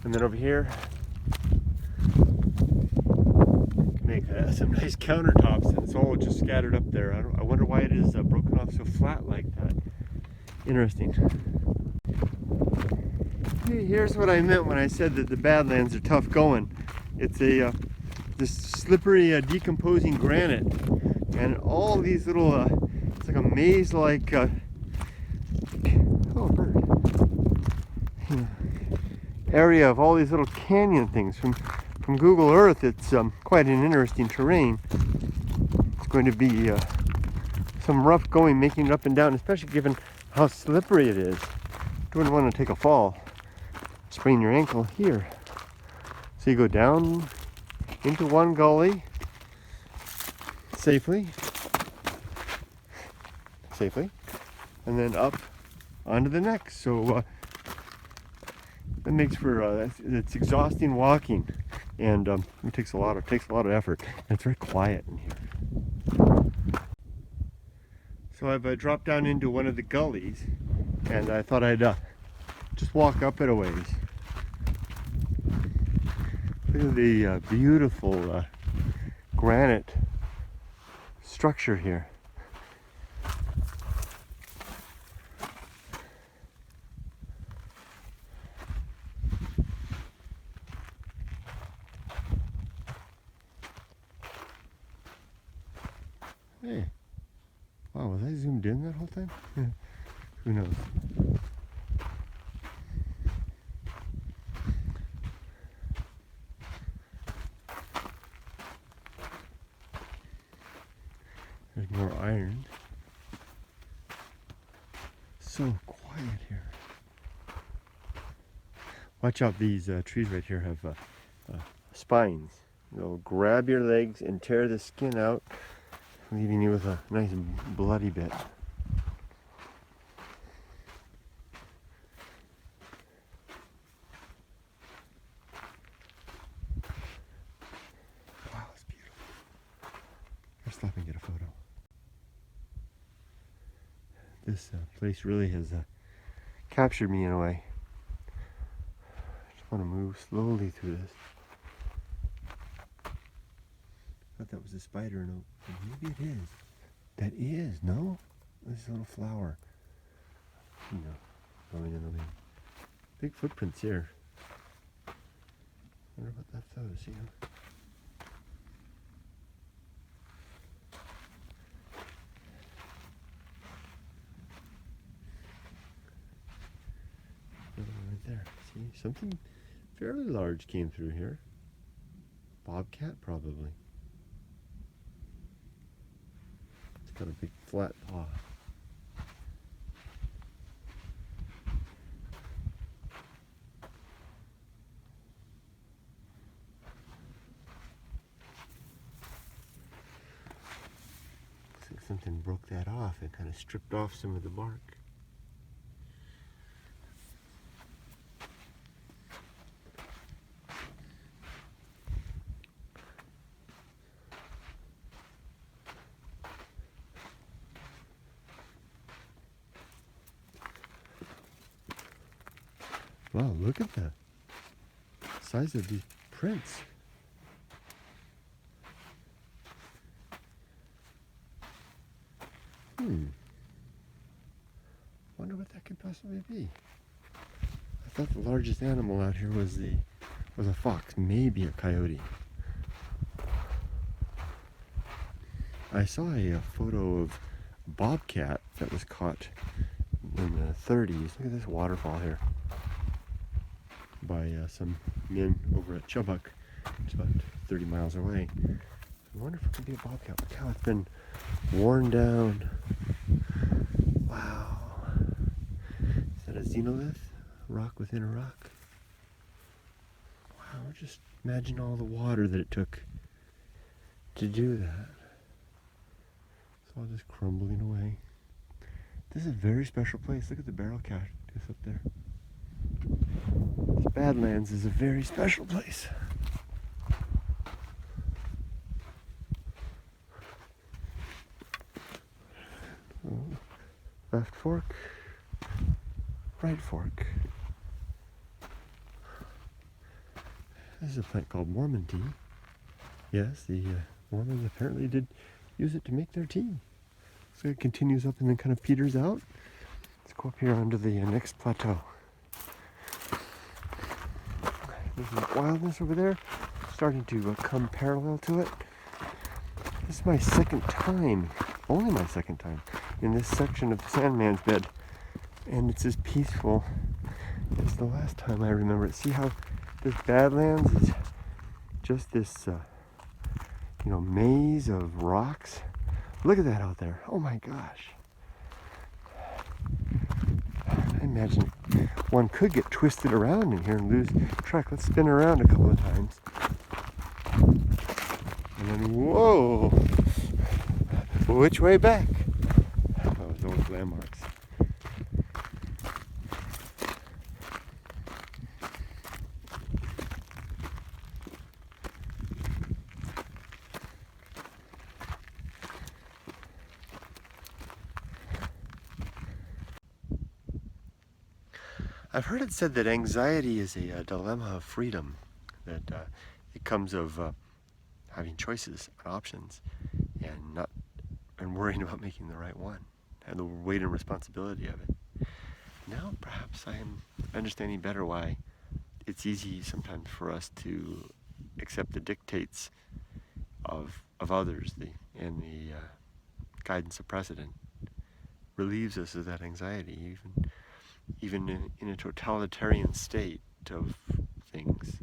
And then over here, can make some nice countertops, and it's all just scattered up there. I wonder why it is broken off so flat like that. Interesting. Here's what I meant when I said that the Badlands are tough going. It's this slippery, decomposing granite, and all these little, it's like a maze-like, oh, bird, area of all these little canyon things. From Google Earth, it's quite an interesting terrain. It's going to be some rough going, making it up and down, especially given how slippery it is. You wouldn't want to take a fall. Sprain your ankle here. So you go down into one gully safely, and then up onto the next. So that makes for it's exhausting walking, and it takes a lot of effort. And it's very quiet in here. So I've dropped down into one of the gullies, and I thought I'd just walk up it a ways. Look at the beautiful granite structure here. Hey, wow, was I zoomed in that whole time? Who knows? There's more iron. So quiet here. Watch out, these trees right here have spines. They'll grab your legs and tear the skin out, leaving you with a nice bloody bit. Wow, it's beautiful. Let's stop and get a photo. This place really has captured me in a way. I just want to move slowly through this. I thought that was a spider, no, maybe it is. That is, no? This little flower. You know, going in the wind. Big footprints here. Wonder what that's out of, see how? Right there. See, something fairly large came through here. Bobcat, probably. It's got a big flat paw. Looks like something broke that off and kind of stripped off some of the bark. Wow, look at the size of these prints. Wonder what that could possibly be. I thought the largest animal out here was a fox, maybe a coyote. I saw a photo of a bobcat that was caught in the 30s. Look at this waterfall here. By some men over at Chubbuck, it's about 30 miles away. I wonder if it could be a bobcat. Look how it's been worn down. Wow. Is that a xenolith? A rock within a rock? Wow, just imagine all the water that it took to do that. It's all just crumbling away. This is a very special place. Look at the barrel cactus up there. This Badlands is a very special place. Left fork, right fork. This is a plant called Mormon tea. Yes, the Mormons apparently did use it to make their tea. So it continues up and then kind of peters out. Let's go up here onto the next plateau. There's some wildness over there, starting to come parallel to it. This is my second time, only my second time, in this section of the Sandman's Bed. And it's as peaceful as the last time I remember it. See how this Badlands is just this, maze of rocks. Look at that out there. Oh my gosh. I imagine one could get twisted around in here and lose track. Let's spin around a couple of times. And then, whoa! Which way back? Oh, those landmarks. I've heard it said that anxiety is a dilemma of freedom, that it comes of having choices and options and worrying about making the right one, and the weight and responsibility of it. Now perhaps I am understanding better why it's easy sometimes for us to accept the dictates of others, and the guidance of precedent relieves us of that anxiety, even in a totalitarian state of things.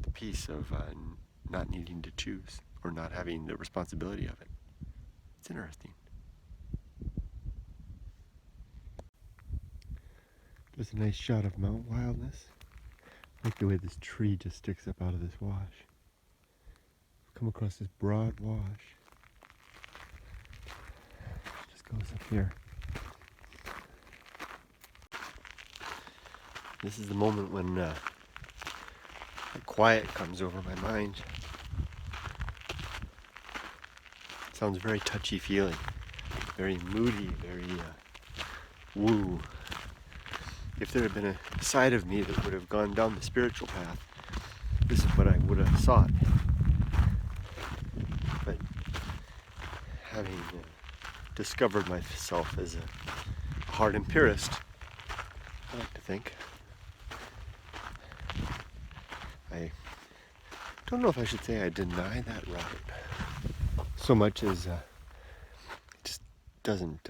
The peace of not needing to choose or not having the responsibility of it. It's interesting. There's a nice shot of Mount Wildness. I like the way this tree just sticks up out of this wash. Come across this broad wash. Just goes up here. This is the moment when the quiet comes over my mind. It sounds very touchy-feely, very moody, very woo. If there had been a side of me that would have gone down the spiritual path, this is what I would have sought. But having discovered myself as a hard empirist, I like to think, I don't know if I should say I deny that route so much as it just doesn't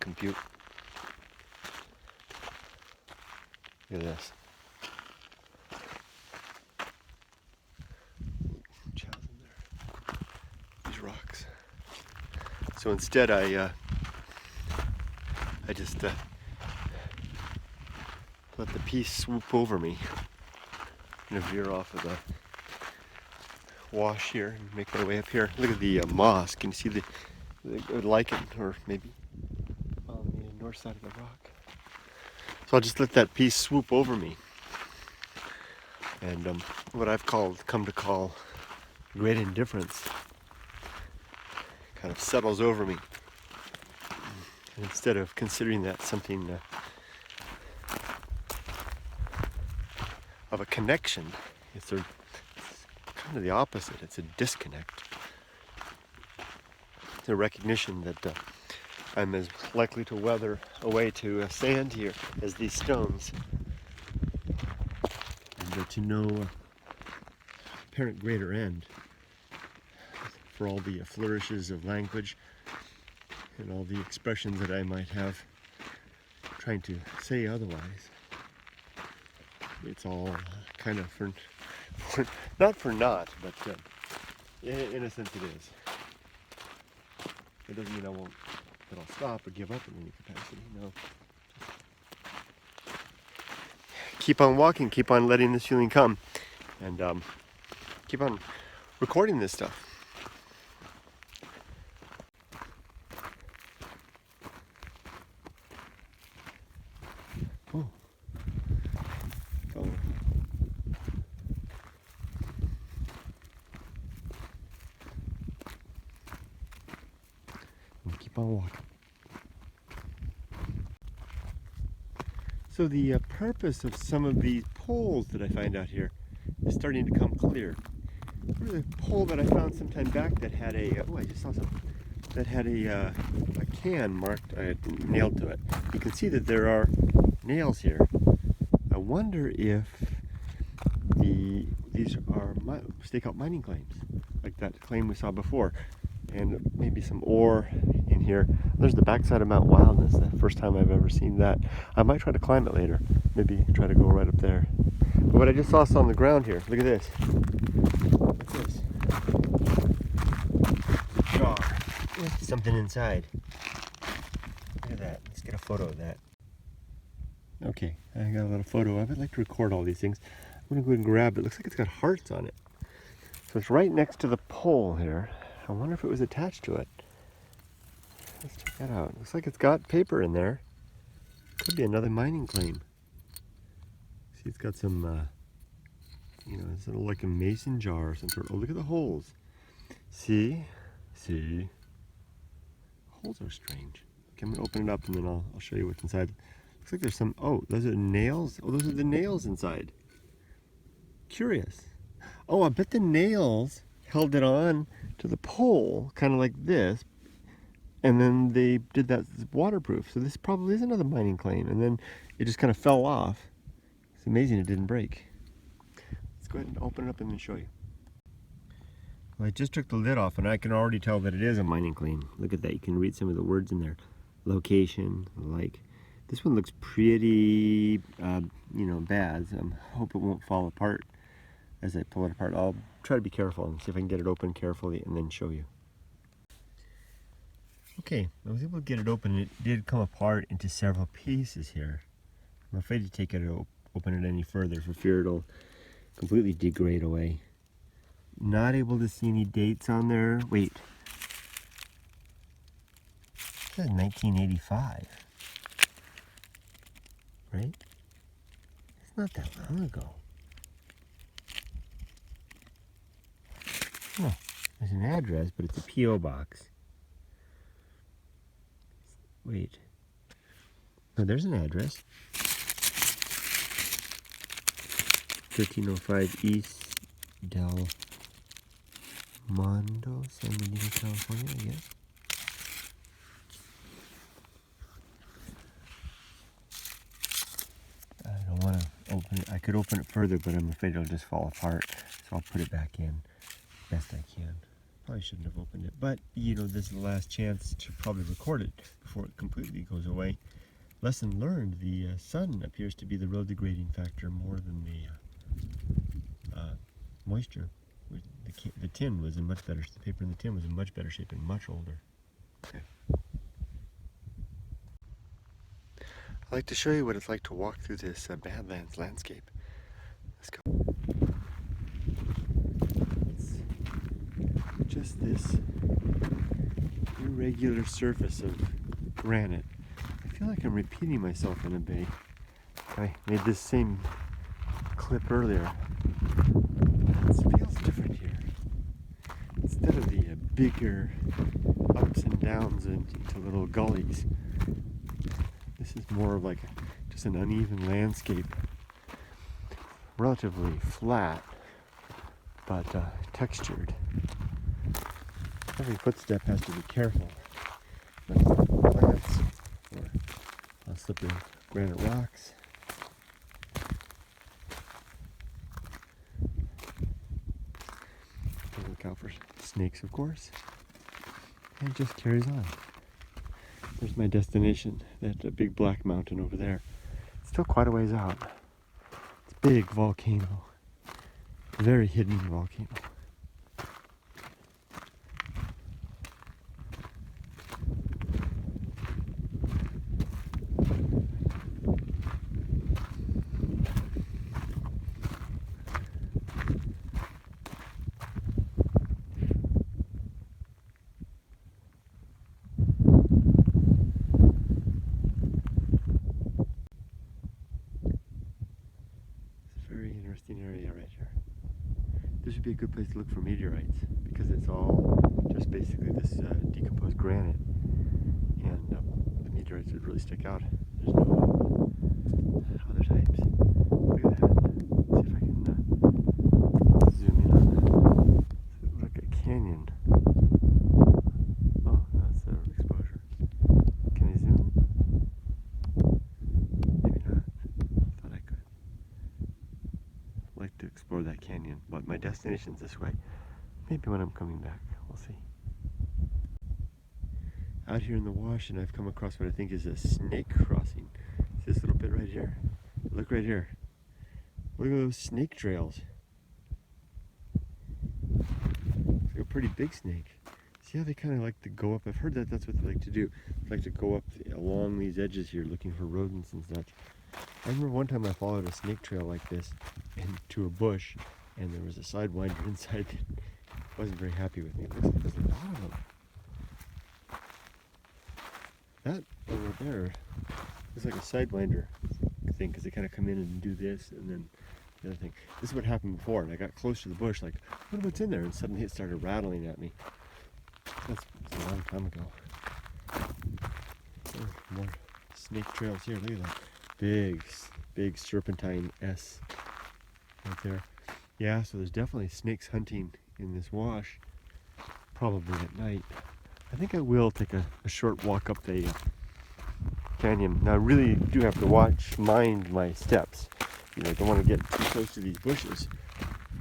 compute. Look at this. Chows in there. These rocks. So instead, I just let the peace swoop over me. I'm gonna veer off of the wash here and make my way up here. Look at the moss. Can you see the lichen, or maybe on the north side of the rock? So I'll just let that peace swoop over me, and what I've come to call great indifference kind of settles over me. And instead of considering that something of a connection, it's kind of the opposite. It's a disconnect. It's a recognition that I'm as likely to weather away to sand here as these stones. And that to no apparent greater end for all the flourishes of language and all the expressions that I might have trying to say otherwise. It's all kind of not for naught, but in a sense it is. It doesn't mean that I'll stop or give up in any capacity, no. Keep on walking, keep on letting this feeling come, and keep on recording this stuff. Oh. Oh. And keep on walking. So the purpose of some of these poles that I find out here is starting to come clear. There was a pole that I found some time back that had I just saw something, that had a can marked, nailed to it. You can see that there are nails here. I wonder if these are stakeout mining claims, like that claim we saw before, and maybe some ore in here. There's the backside of Mount Wildness, the first time I've ever seen that. I might try to climb it later, maybe try to go right up there. But what I just saw on the ground here, look at this. What's this? Jar. Something inside. Look at that. Let's get a photo of that. Okay, I got a little photo of it. I like to record all these things. I'm going to go ahead and grab it. Looks like it's got hearts on it. So it's right next to the pole here. I wonder if it was attached to it. Let's check that out. Looks like it's got paper in there. Could be another mining claim. See, it's got some, it's sort of like a mason jar or some sort. Oh, look at the holes. See? Holes are strange. I'm gonna open it up and then I'll show you what's inside. Looks like there's some, oh, those are nails. Oh, those are the nails inside. Curious. Oh, I bet the nails held it on to the pole, kind of like this, and then they did that waterproof. So this probably is another mining claim, and then it just kind of fell off. It's amazing it didn't break. Let's go ahead and open it up and then show you. Well, I just took the lid off and I can already tell that it is a mining claim. Look at that, you can read some of the words in there. Location, like. This one looks pretty, bad. So I hope it won't fall apart as I pull it apart. I'll try to be careful and see if I can get it open carefully and then show you. Okay, I was able to get it open and it did come apart into several pieces here. I'm afraid to take it open it any further for fear it'll completely degrade away. Not able to see any dates on there. Wait. It says 1985. Right? It's not that long ago. Oh, there's an address, but it's a P.O. box. Wait. No, there's an address. 1305 East Del Mondo, San Benito, California, I guess. I don't want to open it. I could open it further, but I'm afraid it'll just fall apart. So I'll put it back in best I can. Probably shouldn't have opened it, but this is the last chance to probably record it before it completely goes away. Lesson learned, the sun appears to be the real degrading factor more than the moisture. The tin was in much better, the paper in the tin was in much better shape and much older. Okay. I'd like to show you what it's like to walk through this Badlands landscape. Let's go. It's just this irregular surface of granite. I feel like I'm repeating myself in a bay. I made this same clip earlier. It feels different here. Instead of the bigger ups and downs into little gullies, this is more of like just an uneven landscape. Relatively flat, but textured. Every footstep has to be careful. Plants or slippery granite rocks. Look out for snakes, of course. And it just carries on. There's my destination, that big black mountain over there. It's still quite a ways out. It's a big volcano. A very hidden volcano. Area right here. This would be a good place to look for meteorites because it's all just basically this decomposed granite, and the meteorites would really stick out. There's no other types. Look at that. Let's see if I can zoom in on that. It's like a canyon. Oh, that's the exposure. Can I zoom? Maybe not. Thought I could. Like to explore that canyon, but my destination's this way. Maybe when I'm coming back, we'll see. Out here in the wash, and I've come across what I think is a snake crossing. See this little bit right here? Look right here. Look at those snake trails. It's like a pretty big snake. See how they kind of like to go up? I've heard that that's what they like to do. They like to go up along these edges here looking for rodents and such. I remember one time I followed a snake trail like this into a bush, and there was a sidewinder inside that wasn't very happy with me. It looks like there's a lot of them. That over there is like a sidewinder thing, because they kind of come in and do this, and then the other thing. This is what happened before, and I got close to the bush, like, what's in there? And suddenly it started rattling at me. That's a long time ago. Oh, more snake trails here. Look at that. Big serpentine S right there. Yeah, so there's definitely snakes hunting in this wash, probably at night. I think I will take a short walk up the canyon. Now I really do have to mind my steps. You know, I don't want to get too close to these bushes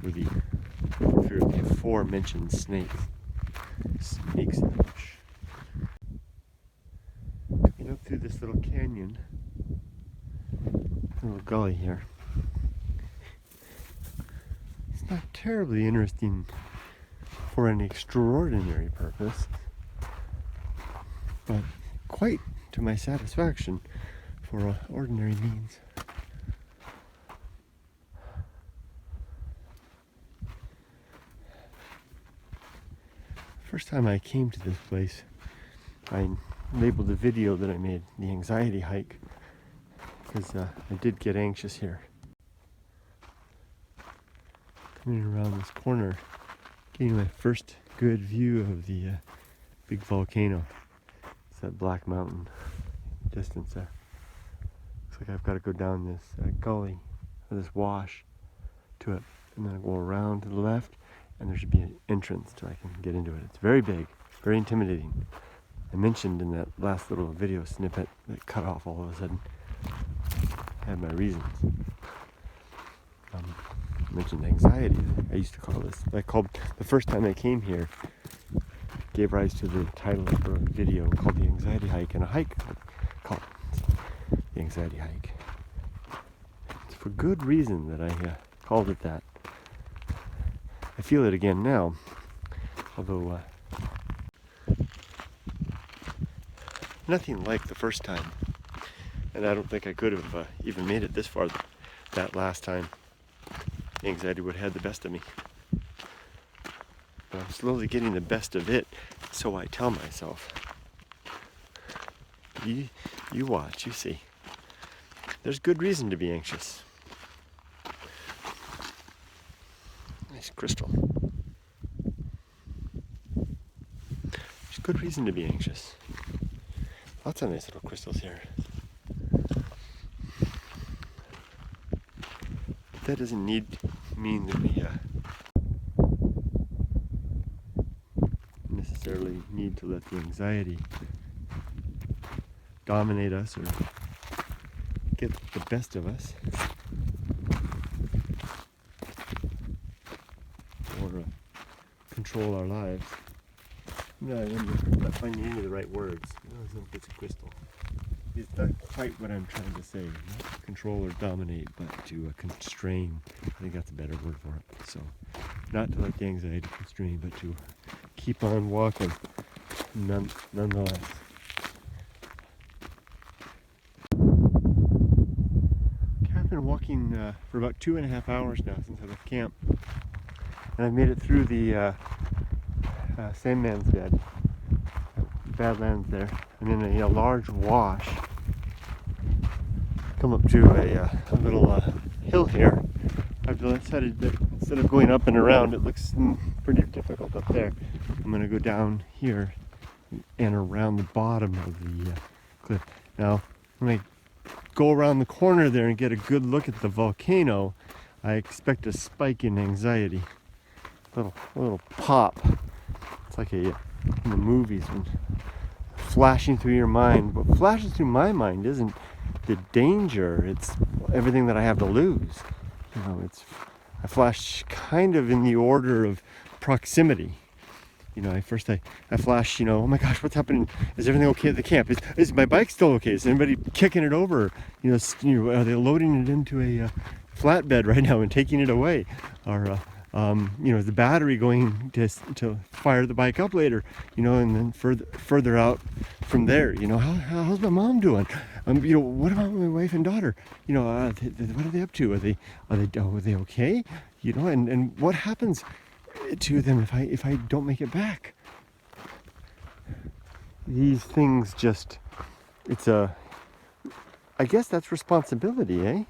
for fear of the aforementioned snakes. Snakes in the bush. Looking up through this little canyon, little gully here. It's not terribly interesting for an extraordinary purpose, but quite to my satisfaction for ordinary means. First time I came to this place, I labeled the video that I made the anxiety hike, because I did get anxious here. Coming around this corner, getting my first good view of the big volcano. It's that black mountain distance there. Looks like I've got to go down this gully, or this wash, to it, and then I'll go around to the left, and there should be an entrance so I can get into it. It's very big, very intimidating. I mentioned in that last little video snippet that cut off all of a sudden. I had my reasons. I mentioned anxiety. I used to call this. I called the first time I came here, gave rise to the title of a video called The Anxiety Hike, and a hike called The Anxiety Hike. It's for good reason that I called it that. I feel it again now, although nothing like the first time, and I don't think I could have even made it this far that last time. Anxiety would have had the best of me, but I'm slowly getting the best of it, so I tell myself. You watch, you see. There's good reason to be anxious. Nice crystal. There's good reason to be anxious. Lots of nice little crystals here. But that doesn't mean that we necessarily need to let the anxiety dominate us or get the best of us, or control our lives. No, I'm not finding any of the right words. It's a crystal. It's not quite what I'm trying to say. Not control or dominate, but to constrain. I think that's a better word for it. So, not to let the anxiety constrain, but to keep on walking nonetheless. I've been walking for about 2.5 hours now since I left camp. And I've made it through the Sandman's Bed, Badlands there. I'm in a large wash. Come up to a little hill here. I've decided that instead of going up and around, it looks pretty difficult up there. I'm going to go down here and around the bottom of the cliff. Now, when I go around the corner there and get a good look at the volcano, I expect a spike in anxiety. A little pop. It's like in the movies, when flashing through your mind. What flashes through my mind isn't the danger, it's everything that I have to lose. You know, I flash kind of in the order of proximity. You know, I flash, oh my gosh, what's happening? Is everything okay at the camp? Is my bike still okay? Is anybody kicking it over? Are they loading it into a flatbed right now and taking it away? Or is the battery going to fire the bike up later? And then further out from there, how's my mom doing? What about my wife and daughter? What are they up to? Are they okay? And what happens to them if I don't make it back? These things I guess that's responsibility, eh?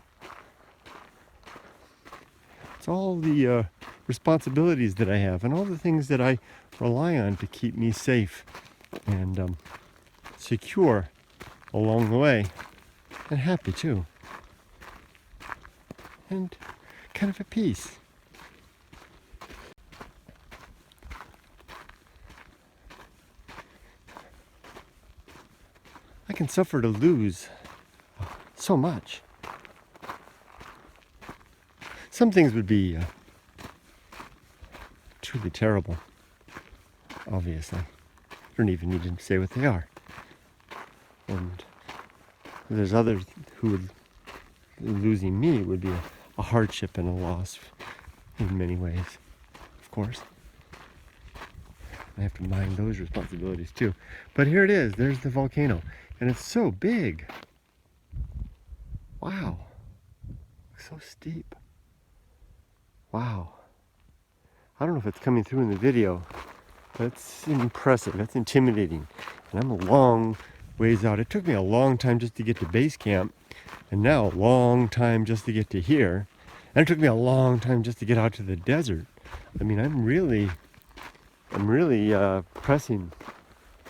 It's all the responsibilities that I have and all the things that I rely on to keep me safe and secure along the way. And happy too. And kind of at peace. I can suffer to lose so much. Some things would be truly terrible, obviously. I don't even need to say what they are. And there's others who would, losing me would be a hardship and a loss in many ways, of course. I have to mind those responsibilities too. But here it is, there's the volcano. And it's so big. Wow. So steep. Wow. I don't know if it's coming through in the video, but it's impressive. It's intimidating. And I'm a long ways out. It took me a long time just to get to base camp, and now a long time just to get to here. And it took me a long time just to get out to the desert. I mean, I'm really pressing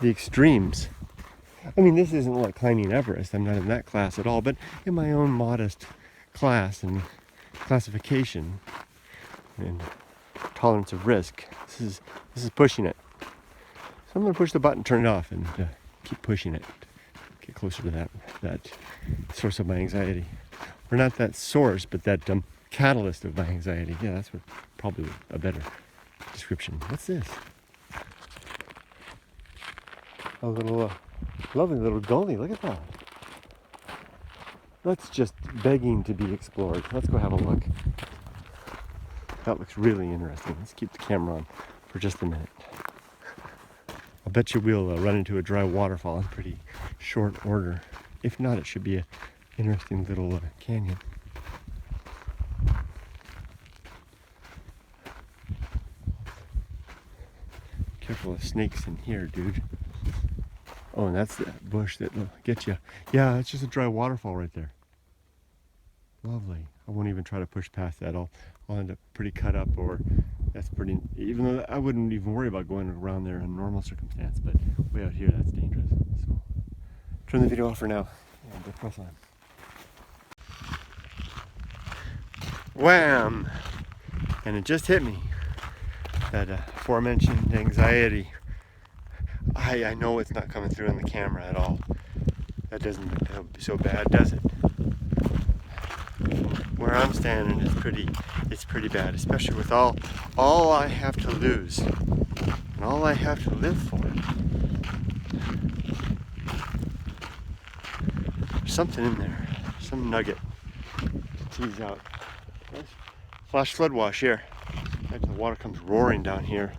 the extremes. I mean, this isn't like climbing Everest. I'm not in that class at all, but in my own modest class and classification and tolerance of risk, this is pushing it. So I'm going to push the button, turn it off, and keep pushing it. Get closer to that source of my anxiety, or not that source, but that catalyst of my anxiety. Yeah, that's probably a better description. What's this? A little lovely little gully. Look at that. That's just begging to be explored. Let's go have a look. That looks really interesting. Let's keep the camera on for just a minute. I'll bet you we'll run into a dry waterfall in pretty short order. If not, it should be an interesting little canyon. Careful of snakes in here, dude. Oh, and that's the bush that will get you. Yeah, it's just a dry waterfall right there. Lovely. I won't even try to push past that. I'll end up pretty cut up, or that's pretty, even though I wouldn't even worry about going around there in normal circumstance, but way out here that's dangerous. So turn the video off for now and press on. Wham! And it just hit me, that aforementioned anxiety. I know it's not coming through on the camera at all. That doesn't be so bad, does it? Where I'm standing is pretty bad, especially with all I have to lose and all I have to live for. There's something in there, some nugget to tease out. Flash flood wash here. The water comes roaring down here.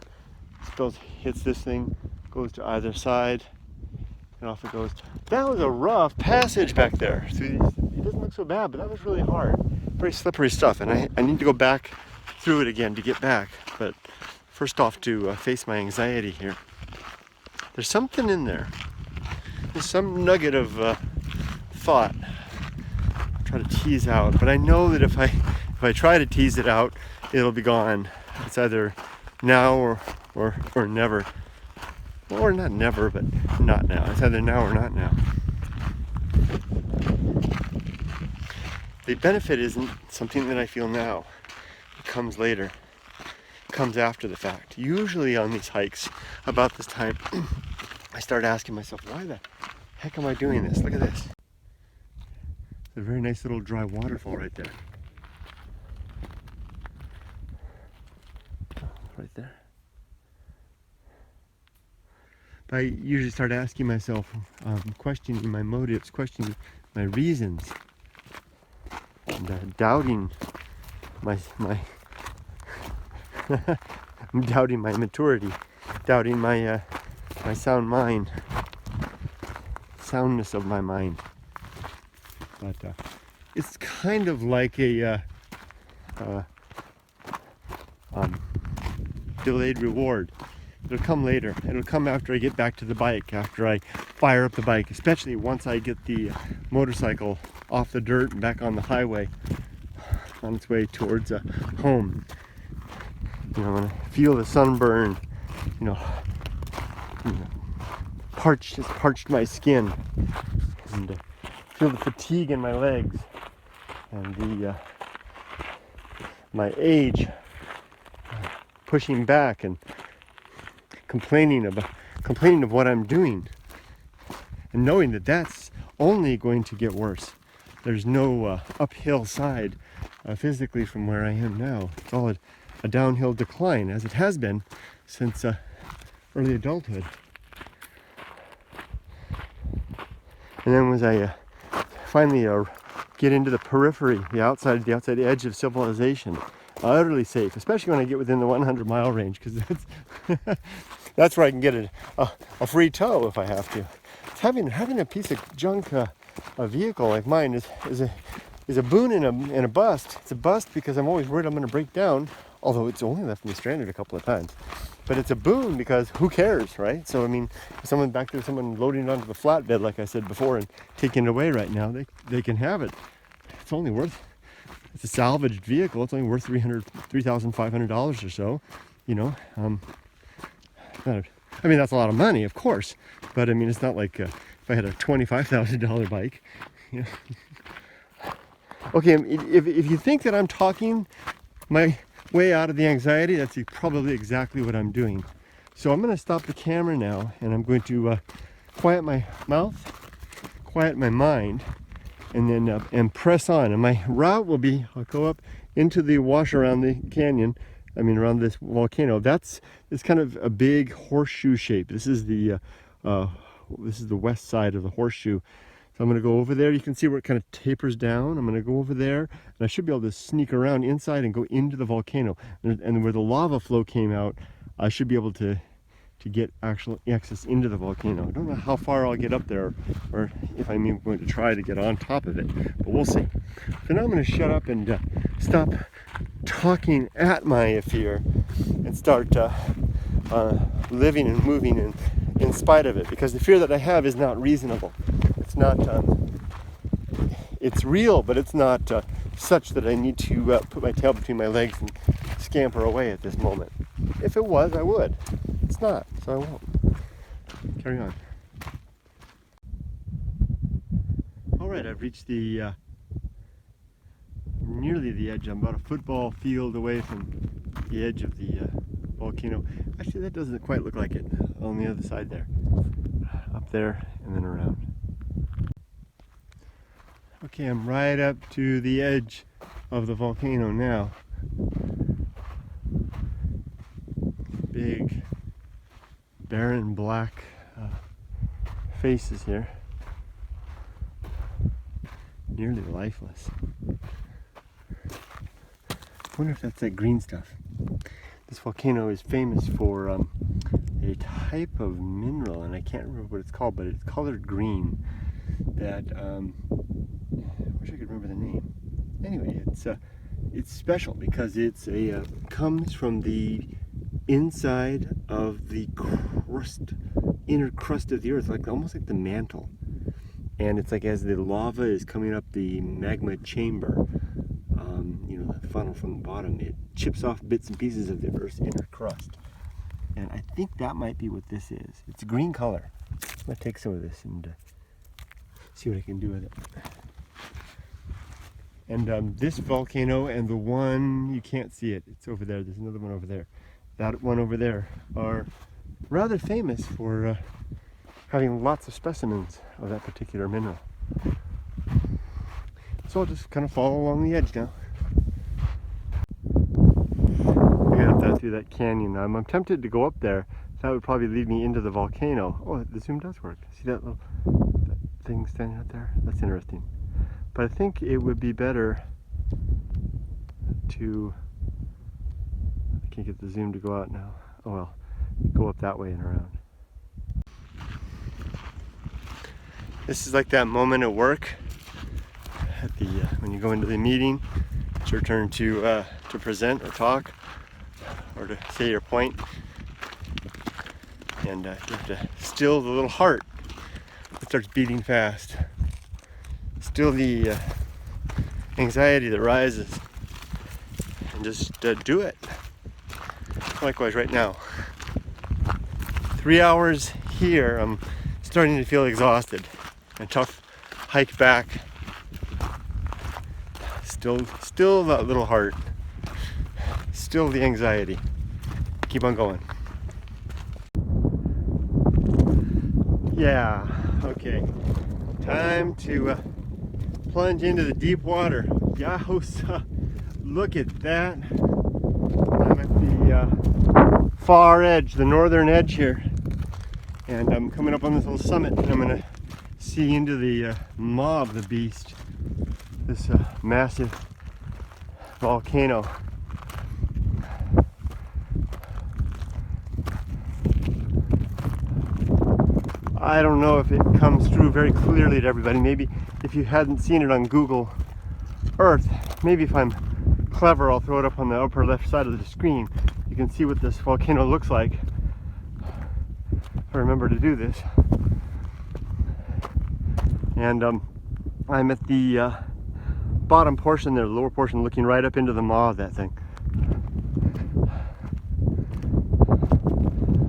Spills, hits this thing, goes to either side, and off it goes. That was a rough passage back there. Through these, it doesn't look so bad, but that was really hard. Very slippery stuff, and I need to go back through it again to get back. But first off, to face my anxiety here. There's something in there. There's some nugget of thought I'm trying to tease out, but I know that if I try to tease it out, it'll be gone. It's either now or never. Or not never, but not now. It's either now or not now. The benefit isn't something that I feel now. It comes later. It comes after the fact. Usually on these hikes, about this time, I start asking myself, why the heck am I doing this? Look at this. It's a very nice little dry waterfall right there. Right there. I usually start asking myself, questioning my motives, questioning my reasons, and doubting my I'm doubting my maturity, doubting my my sound mind, soundness of my mind. But it's kind of like a delayed reward. It'll come later. It'll come after I get back to the bike, after I fire up the bike, especially once I get the motorcycle off the dirt and back on the highway on its way towards home. You know, when I feel the sunburn, parched my skin. and feel the fatigue in my legs and the my age pushing back and complaining of what I'm doing, and knowing that that's only going to get worse. There's no uphill side physically from where I am now. It's all a downhill decline, as it has been since early adulthood. And then as I finally get into the periphery, the outside edge of civilization, utterly safe, especially when I get within the 100-mile range, because that's where I can get a free tow if I have to. It's having a piece of junk a vehicle like mine is a boon and a bust. It's a bust because I'm always worried I'm going to break down, although it's only left me stranded a couple of times. But it's a boon because who cares, right? So I mean, if someone back there, someone loading it onto the flatbed, like I said before, and taking it away right now, they can have it. It's a salvaged vehicle. It's only worth $3,500 or so, you know. I mean, that's a lot of money, of course, but I mean, it's not like if I had a $25,000 bike, you know. Okay, if you think that I'm talking my way out of the anxiety, that's probably exactly what I'm doing. So I'm going to stop the camera now, and I'm going to quiet my mouth, quiet my mind, and then and press on. And my route will be, I'll go up into the wash around the canyon, around this volcano. It's kind of a big horseshoe shape. This is the west side of the horseshoe. So I'm going to go over there. You can see where it kind of tapers down. I'm going to go over there, and I should be able to sneak around inside and go into the volcano. And where the lava flow came out, I should be able to get actual access into the volcano. I don't know how far I'll get up there, or if I'm even going to try to get on top of it, but we'll see. So now I'm going to shut up and stop talking at my fear and start living and moving in spite of it, because the fear that I have is not reasonable. It's not, it's real, but it's not such that I need to put my tail between my legs and scamper away at this moment. If it was, I would. It's not, so I won't. Carry on. All right, I've reached the nearly the edge. I'm about a football field away from the edge of the volcano. Actually, that doesn't quite look like it on the other side there. Up there and then around. Okay, I'm right up to the edge of the volcano now. Big, barren black faces here. Nearly lifeless. I wonder if that's that green stuff. This volcano is famous for a type of mineral, and I can't remember what it's called, but it's colored green. That I wish I could remember the name. Anyway, it's special because it's comes from the inside of the inner crust of the earth, almost like the mantle. And it's like as the lava is coming up the magma chamber, the funnel from the bottom, it chips off bits and pieces of the Earth's inner crust. And I think that might be what this is. It's a green color. I'm going to take some of this and see what I can do with it. And this volcano and the one, you can't see it, it's over there, there's another one over there. That one over there are rather famous for having lots of specimens of that particular mineral. So I'll just kind of follow along the edge now. I got that through that canyon. I'm tempted to go up there. That would probably lead me into the volcano. Oh, the zoom does work. See that little thing standing out there? That's interesting. But I think it would be better to, I can't get the zoom to go out now. Oh well, go up that way and around. This is like that moment at work at the when you go into the meeting. It's your turn to present or talk or to say your point, and you have to still the little heart that starts beating fast, still the anxiety that rises, and just do it. Likewise right now, 3 hours here, I'm starting to feel exhausted and tough hike back. Still that little heart. Still the anxiety. Keep on going. Yeah, okay. Time to plunge into the deep water. Yahosa, look at that. I'm at the far edge, the northern edge here. And I'm coming up on this little summit, and I'm gonna see into the maw of the beast. This massive volcano. I don't know if it comes through very clearly to everybody. Maybe if you hadn't seen it on Google Earth, maybe if I'm clever, I'll throw it up on the upper left side of the screen. You can see what this volcano looks like. If I remember to do this. And I'm at the bottom portion there, the lower portion, looking right up into the maw of that thing.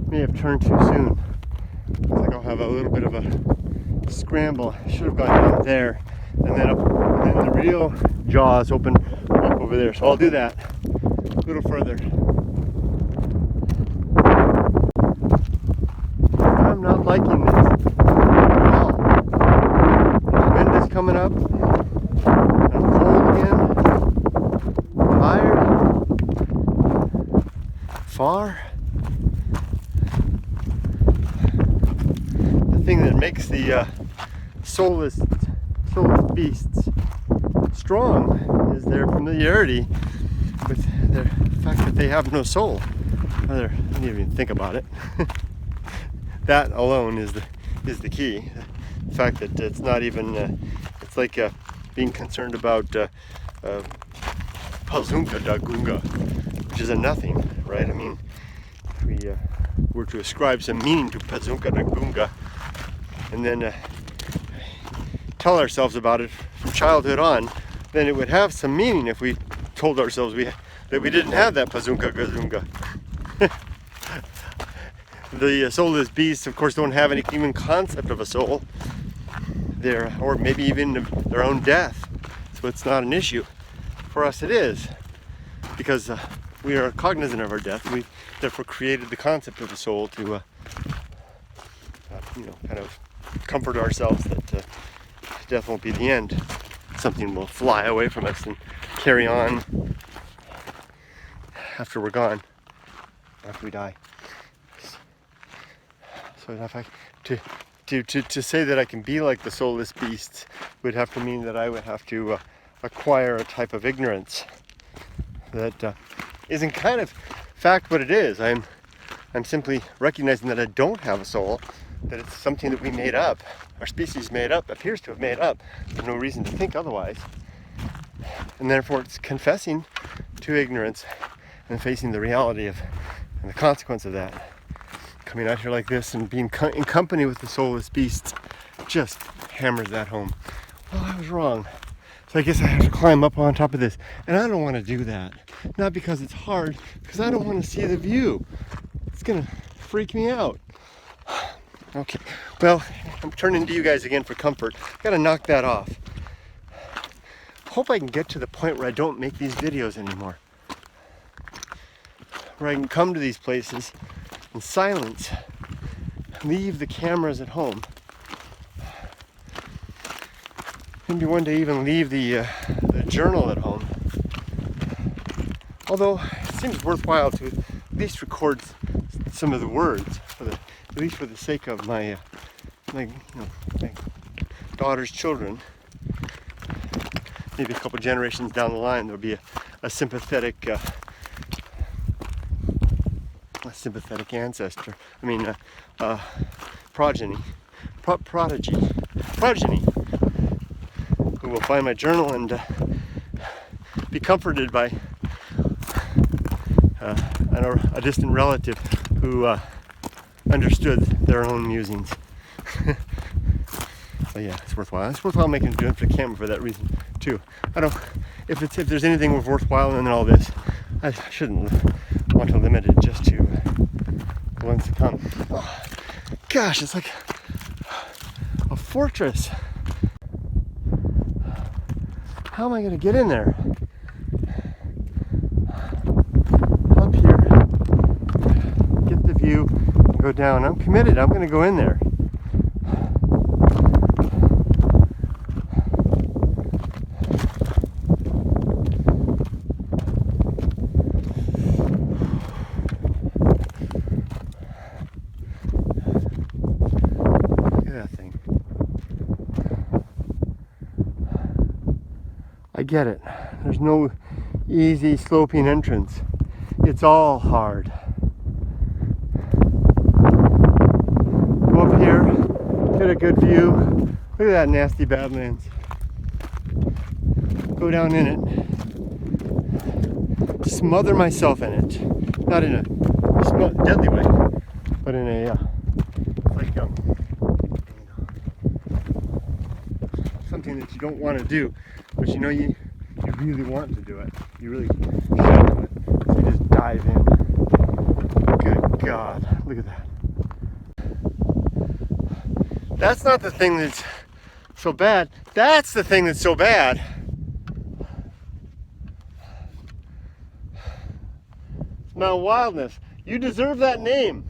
May have turned too soon. Looks like I'll have a little bit of a scramble. I should have gone down there, and then up, and then the real jaws open up over there. So I'll do that a little further. I'm not liking this at all. The wind is coming up. I'm cold again. Tired. Far. The thing that makes the soulless beasts strong is their familiarity with the fact that they have no soul. I didn't even think about it. That alone is the key. The fact that it's not even, it's like being concerned about Pazunka Dagunga, which is a nothing, right? I mean, if we were to ascribe some meaning to Pazunka Dagunga and then tell ourselves about it from childhood on, then it would have some meaning if we told ourselves that we didn't have that Pazunka Gazunga. The soulless beasts, of course, don't have any even concept of a soul, or maybe even their own death. So it's not an issue. For us, it is, because we are cognizant of our death. We therefore created the concept of a soul to, kind of comfort ourselves that death won't be the end. Something will fly away from us and carry on after we're gone, after we die. So if to say that I can be like the soulless beasts would have to mean that I would have to acquire a type of ignorance that isn't kind of fact what it is. I'm simply recognizing that I don't have a soul, that it's something that we made up, our species made up, appears to have made up. There's no reason to think otherwise. And therefore it's confessing to ignorance and facing the reality of and the consequence of that. Coming out here like this and being in company with the soulless beasts just hammers that home. Well, I was wrong. So I guess I have to climb up on top of this. And I don't want to do that. Not because it's hard, because I don't want to see the view. It's going to freak me out. Okay, well, I'm turning to you guys again for comfort. Got to knock that off. Hope I can get to the point where I don't make these videos anymore. Where I can come to these places in silence, leave the cameras at home. Maybe one day even leave the journal at home. Although it seems worthwhile to at least record some of the words, at least for the sake of my daughter's children. Maybe a couple generations down the line there'll be a sympathetic ancestor. I mean, progeny, who will find my journal and be comforted by a distant relative who understood their own musings. But yeah, it's worthwhile. It's worthwhile doing it for the camera for that reason too. If there's anything worthwhile in all this, I shouldn't want to limit it just to the ones to come. Oh, gosh, it's like a fortress. How am I going to get in there? Up here, get the view, and go down. I'm committed. I'm going to go in there. I get it. There's no easy sloping entrance. It's all hard. Go up here, get a good view. Look at that nasty Badlands. Go down in it. Smother myself in it. Not in a deadly way, but in a like something that you don't want to do. But you know, you really want to do it. You really should do it. So you just dive in. Good God, look at that. That's not the thing that's so bad. That's the thing that's so bad. Mount Wildness. You deserve that name.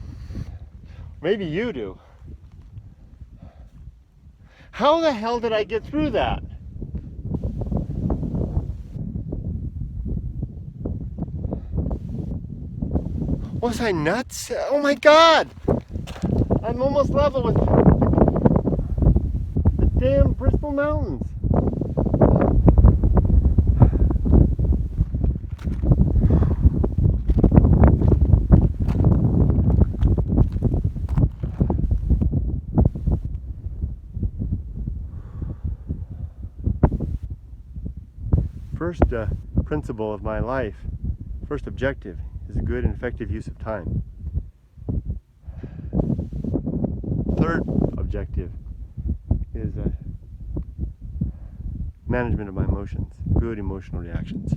Maybe you do. How the hell did I get through that? Was I nuts? Oh my God! I'm almost level with the damn Bristol Mountains. First principle of my life, first objective, is a good and effective use of time. Third objective is management of my emotions, good emotional reactions.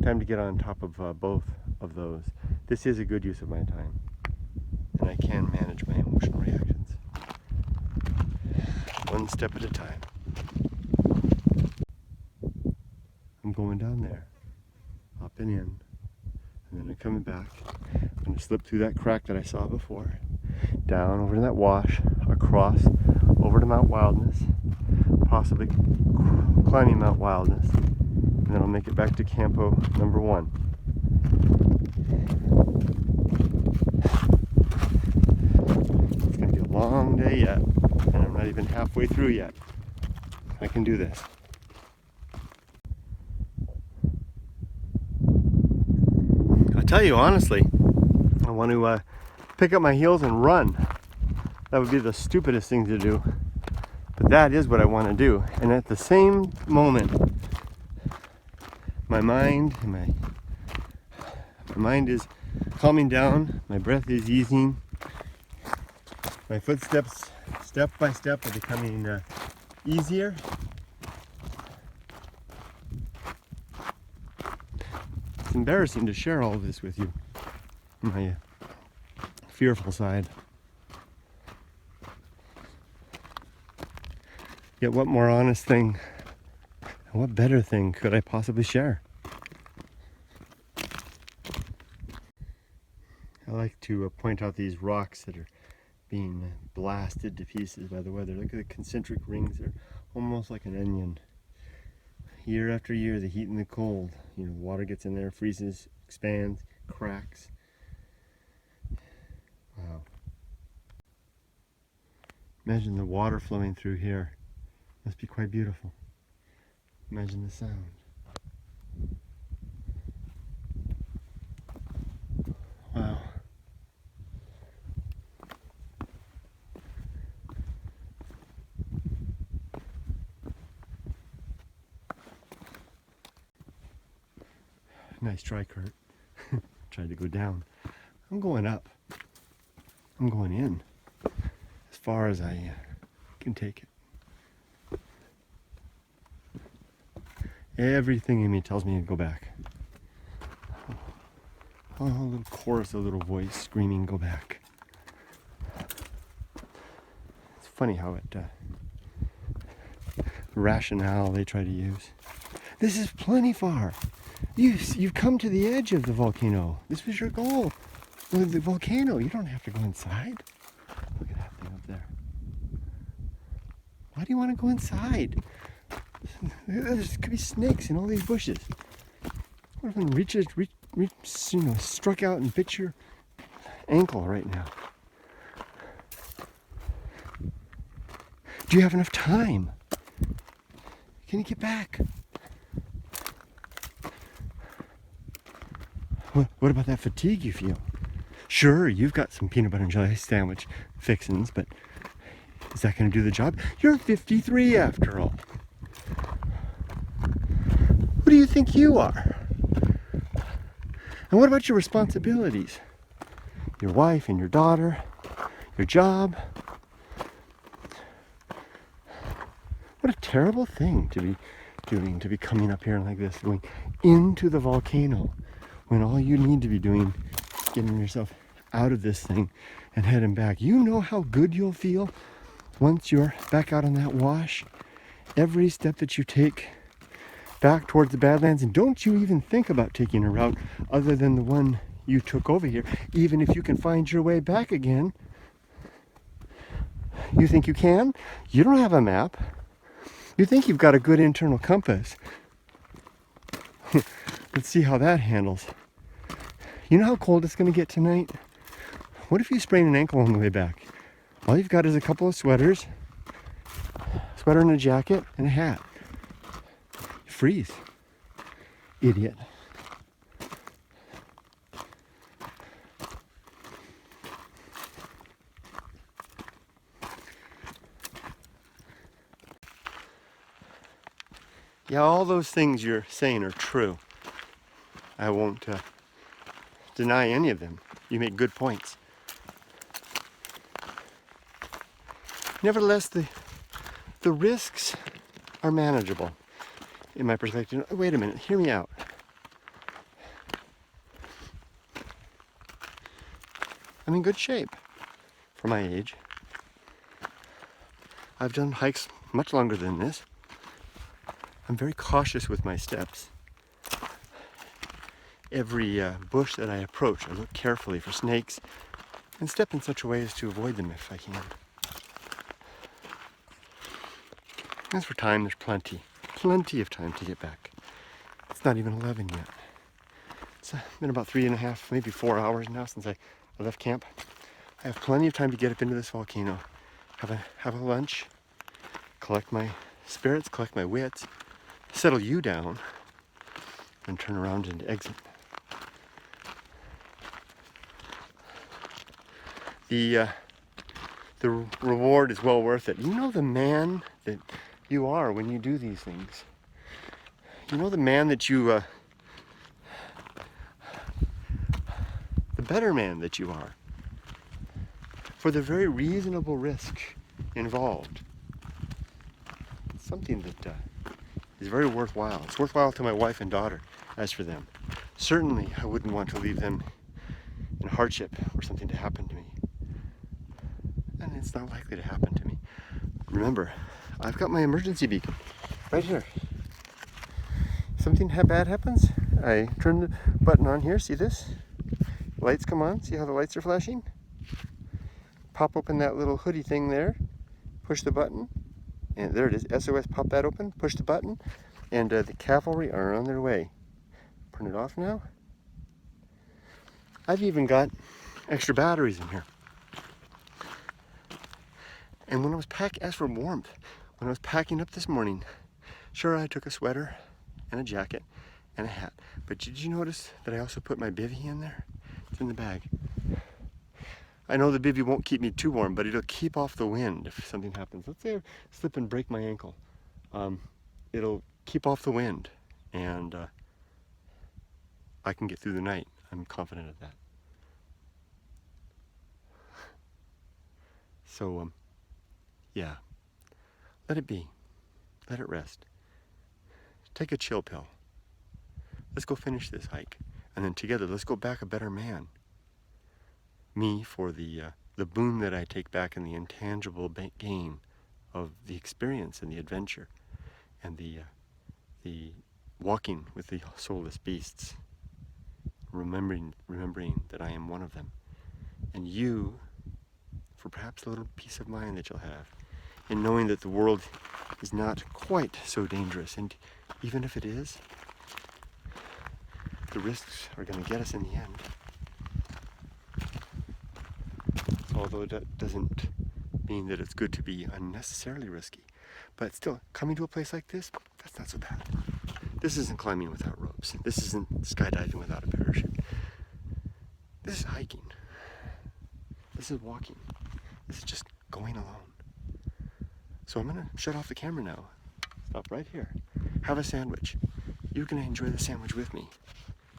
Time to get on top of both of those. This is a good use of my time, and I can manage my emotional reactions. One step at a time. I'm going down there, up and in, and then I'm coming back. I'm going to slip through that crack that I saw before, down over to that wash, across, over to Mount Wildness, possibly climbing Mount Wildness, and then I'll make it back to Campo number 1. It's going to be a long day yet, and I'm not even halfway through yet. I can do this. I tell you honestly, I want to pick up my heels and run. That would be the stupidest thing to do, but that is what I want to do. And at the same moment, my mind is calming down, my breath is easing, my footsteps step by step are becoming easier. It's embarrassing to share all of this with you, my fearful side. Yet what more honest thing, and what better thing could I possibly share? I like to point out these rocks that are being blasted to pieces by the weather. Look at the concentric rings, they're almost like an onion. Year after year, the heat and the cold, you know, water gets in there, freezes, expands, cracks. Wow. Imagine the water flowing through here. Must be quite beautiful. Imagine the sound. Wow. Nice try, Kurt. Tried to go down. I'm going up. I'm going in as far as I can take it. Everything in me tells me to go back. Oh, a little chorus, a little voice screaming, go back. It's funny how it rationale they try to use. This is plenty far. You've come to the edge of the volcano. This was your goal. With the volcano, you don't have to go inside. Look at that thing up there. Why do you want to go inside? There could be snakes in all these bushes. What if one struck out and bit your ankle right now? Do you have enough time? Can you get back? What about that fatigue you feel? Sure, you've got some peanut butter and jelly sandwich fixins, but is that going to do the job? You're 53 after all. Who do you think you are? And what about your responsibilities? Your wife and your daughter, your job. What a terrible thing to be doing, to be coming up here like this, going into the volcano, when all you need to be doing is getting yourself out of this thing and heading back. You know how good you'll feel once you're back out on that wash. Every step that you take back towards the Badlands, and don't you even think about taking a route other than the one you took over here, even if you can find your way back again. You think you can? You don't have a map. You think you've got a good internal compass. Let's see how that handles. You know how cold it's going to get tonight? What if you sprain an ankle on the way back? All you've got is a couple of sweaters, sweater and a jacket, and a hat. You freeze. Idiot. Yeah, all those things you're saying are true. I won't deny any of them. You make good points. Nevertheless, the risks are manageable in my perspective. Wait a minute, hear me out. I'm in good shape for my age. I've done hikes much longer than this. I'm very cautious with my steps. Every bush that I approach, I look carefully for snakes and step in such a way as to avoid them if I can. As for time, there's plenty of time to get back. It's not even 11 yet. It's been about 3.5, maybe 4 hours now since I left camp. I have plenty of time to get up into this volcano, have a lunch, collect my spirits, collect my wits, settle you down, and turn around and exit. The reward is well worth it. You know the man that you are when you do these things. You know the man that you, the better man that you are, for the very reasonable risk involved. It's something that is very worthwhile. It's worthwhile to my wife and daughter. As for them, certainly I wouldn't want to leave them in hardship or something to happen to me. And it's not likely to happen to me. Remember, I've got my emergency beacon right here. If something bad happens, I turn the button on here. See this? Lights come on. See how the lights are flashing? Pop open that little hoodie thing there. Push the button. And there it is. SOS, pop that open. Push the button. And the cavalry are on their way. Turn it off now. I've even got extra batteries in here. And when I was as for warmth, when I was packing up this morning, sure, I took a sweater and a jacket and a hat. But did you notice that I also put my bivvy in there? It's in the bag. I know the bivvy won't keep me too warm, but it'll keep off the wind if something happens. Let's say I slip and break my ankle. It'll keep off the wind, and I can get through the night. I'm confident of that. So, yeah, let it be. Let it rest. Take a chill pill. Let's go finish this hike. And then together, let's go back a better man. Me for the boon that I take back in the intangible gain of the experience and the adventure and the walking with the soulless beasts, remembering that I am one of them. And you, for perhaps a little peace of mind that you'll have, in knowing that the world is not quite so dangerous, and even if it is, the risks are going to get us in the end. Although that doesn't mean that it's good to be unnecessarily risky. But still, coming to a place like this, that's not so bad. This isn't climbing without ropes. This isn't skydiving without a parachute. This is hiking. This is walking. This is just going alone. So I'm going to shut off the camera now. Stop right here. Have a sandwich. You're going to enjoy the sandwich with me.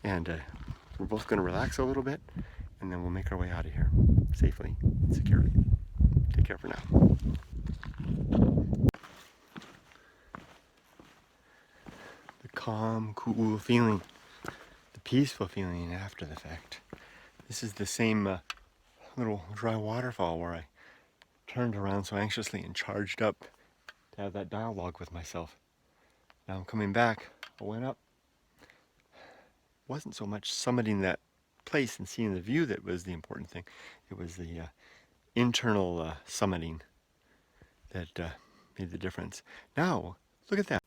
And we're both going to relax a little bit, and then we'll make our way out of here safely and securely. Take care for now. The calm, cool feeling. The peaceful feeling after the fact. This is the same little dry waterfall where I turned around so anxiously and charged up to have that dialogue with myself. Now I'm coming back. I went up. Wasn't so much summiting that place and seeing the view that was the important thing. It was the internal summiting that made the difference. Now, look at that.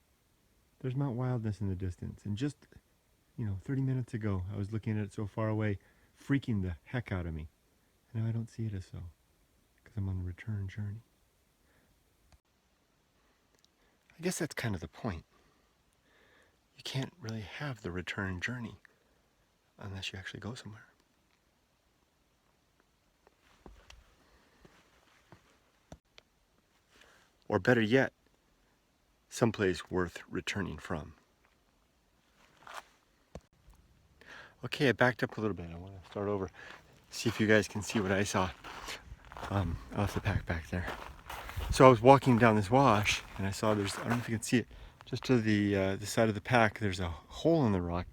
There's Mount Wildness in the distance. And just, 30 minutes ago, I was looking at it so far away, freaking the heck out of me. And now I don't see it as so, because I'm on the return journey. I guess that's kind of the point. You can't really have the return journey unless you actually go somewhere. Or better yet, someplace worth returning from. Okay, I backed up a little bit. I want to start over. See if you guys can see what I saw off the pack back there. So I was walking down this wash, and I saw I don't know if you can see it, just to the side of the pack, there's a hole in the rock.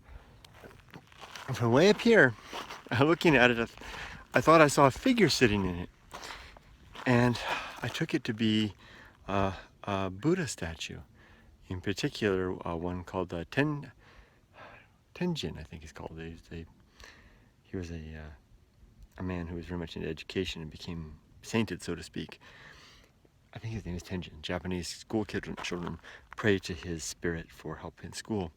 And from way up here, looking at it, I thought I saw a figure sitting in it. And I took it to be a Buddha statue. In particular, one called Tenjin, I think he's called. He was a man who was very much into education and became sainted, so to speak. I think his name is Tenjin. Japanese school children pray to his spirit for help in school.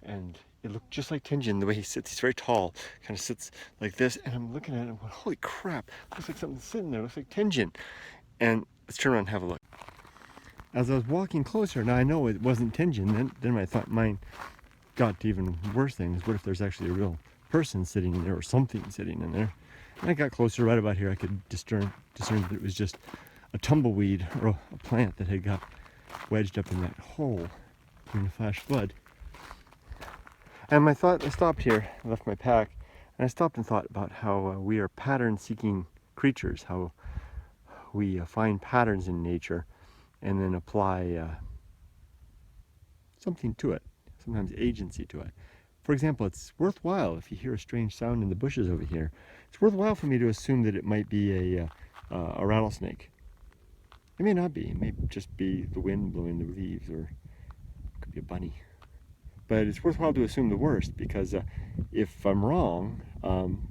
And it looked just like Tenjin, the way he sits. He's very tall, kind of sits like this. And I'm looking at it and I'm going, holy crap, looks like something's sitting there. Looks like Tenjin. And let's turn around and have a look. As I was walking closer, now I know it wasn't Tenjin, then my mind got to even worse things. What if there's actually a real person sitting in there or something sitting in there? And I got closer, right about here, I could discern that it was just a tumbleweed or a plant that had got wedged up in that hole during the flash flood. And I stopped here, I left my pack, and I stopped and thought about how we are pattern-seeking creatures, how we find patterns in nature and then apply something to it, sometimes agency to it. For example, it's worthwhile, if you hear a strange sound in the bushes over here, it's worthwhile for me to assume that it might be a rattlesnake. It may not be. It may just be the wind blowing the leaves, or it could be a bunny. But it's worthwhile to assume the worst, because if I'm wrong,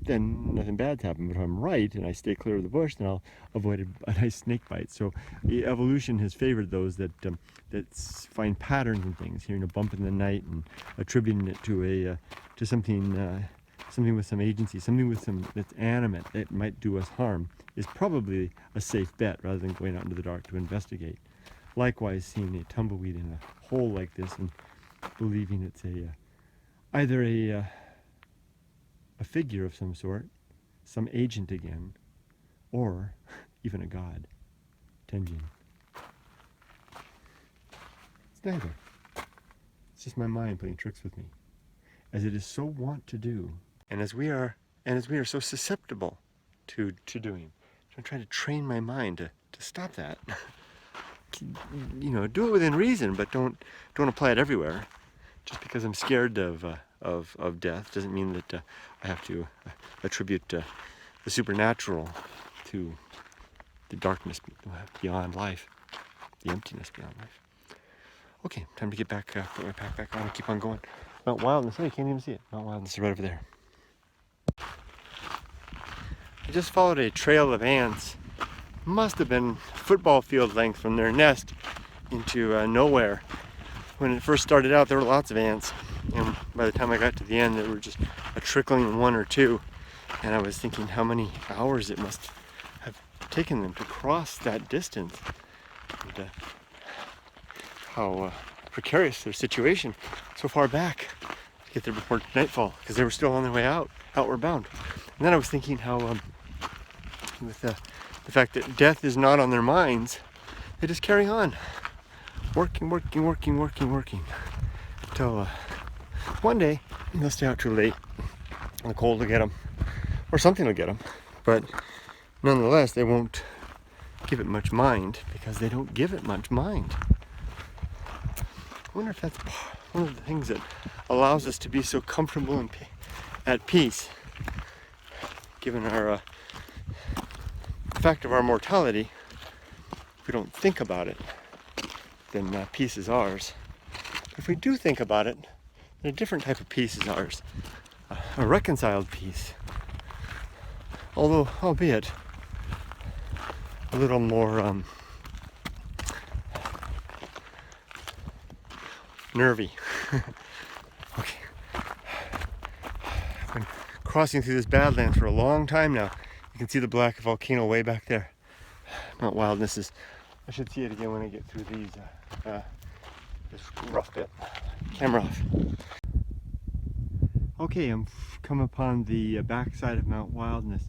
then nothing bad's happened. But if I'm right and I stay clear of the bush, then I'll avoid a nice snake bite. So evolution has favored those that find patterns in things, hearing a bump in the night and attributing it to something with some agency, something that's animate that might do us harm, is probably a safe bet rather than going out into the dark to investigate. Likewise, seeing a tumbleweed in a hole like this and believing it's either a figure of some sort, some agent again, or even a god, Tenjin. It's neither. It's just my mind playing tricks with me, as it is so wont to do, and as we are so susceptible to doing. So I'm trying to train my mind to stop that. Do it within reason, but don't apply it everywhere. Just because I'm scared of death doesn't mean that I have to attribute the supernatural to the darkness beyond life, the emptiness beyond life. Okay, time to get back, put my pack back on and keep on going. Mount Wildness, oh, you can't even see it. Mount Wildness is right over there. I just followed a trail of ants. Must have been football field length from their nest into nowhere. When it first started out, there were lots of ants. And by the time I got to the end, there were just a trickling one or two. And I was thinking how many hours it must have taken them to cross that distance. And how precarious their situation so far back to get there before nightfall, because they were still on their way outward bound. And then I was thinking how with the fact that death is not on their minds, they just carry on working until one day they'll stay out too late and the cold will get them, or something will get them. But nonetheless, they won't give it much mind, because they don't give it much mind. I wonder if that's one of the things that allows us to be so comfortable and at peace, given our the fact of our mortality. If we don't think about it, then peace is ours. If we do think about it, then a different type of peace is ours, a reconciled peace. Although, albeit a little more nervy. Okay. I've been crossing through this badlands for a long time now. You can see the black volcano way back there. Mount Wildness is, I should see it again when I get through these, this rough bit. Camera off. Okay, I'm come upon the backside of Mount Wildness.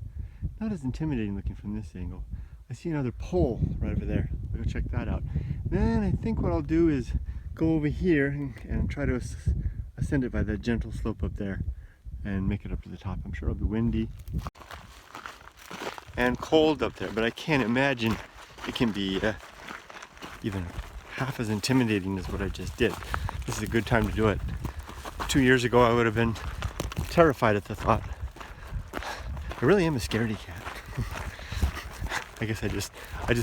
Not as intimidating looking from this angle. I see another pole right over there. I'll go check that out. Then I think what I'll do is go over here and try to ascend it by that gentle slope up there and make it up to the top. I'm sure it'll be windy and cold up there, but I can't imagine it can be even half as intimidating as what I just did. This is a good time to do it. 2 years ago I would have been terrified at the thought. I really am a scaredy cat. I guess I just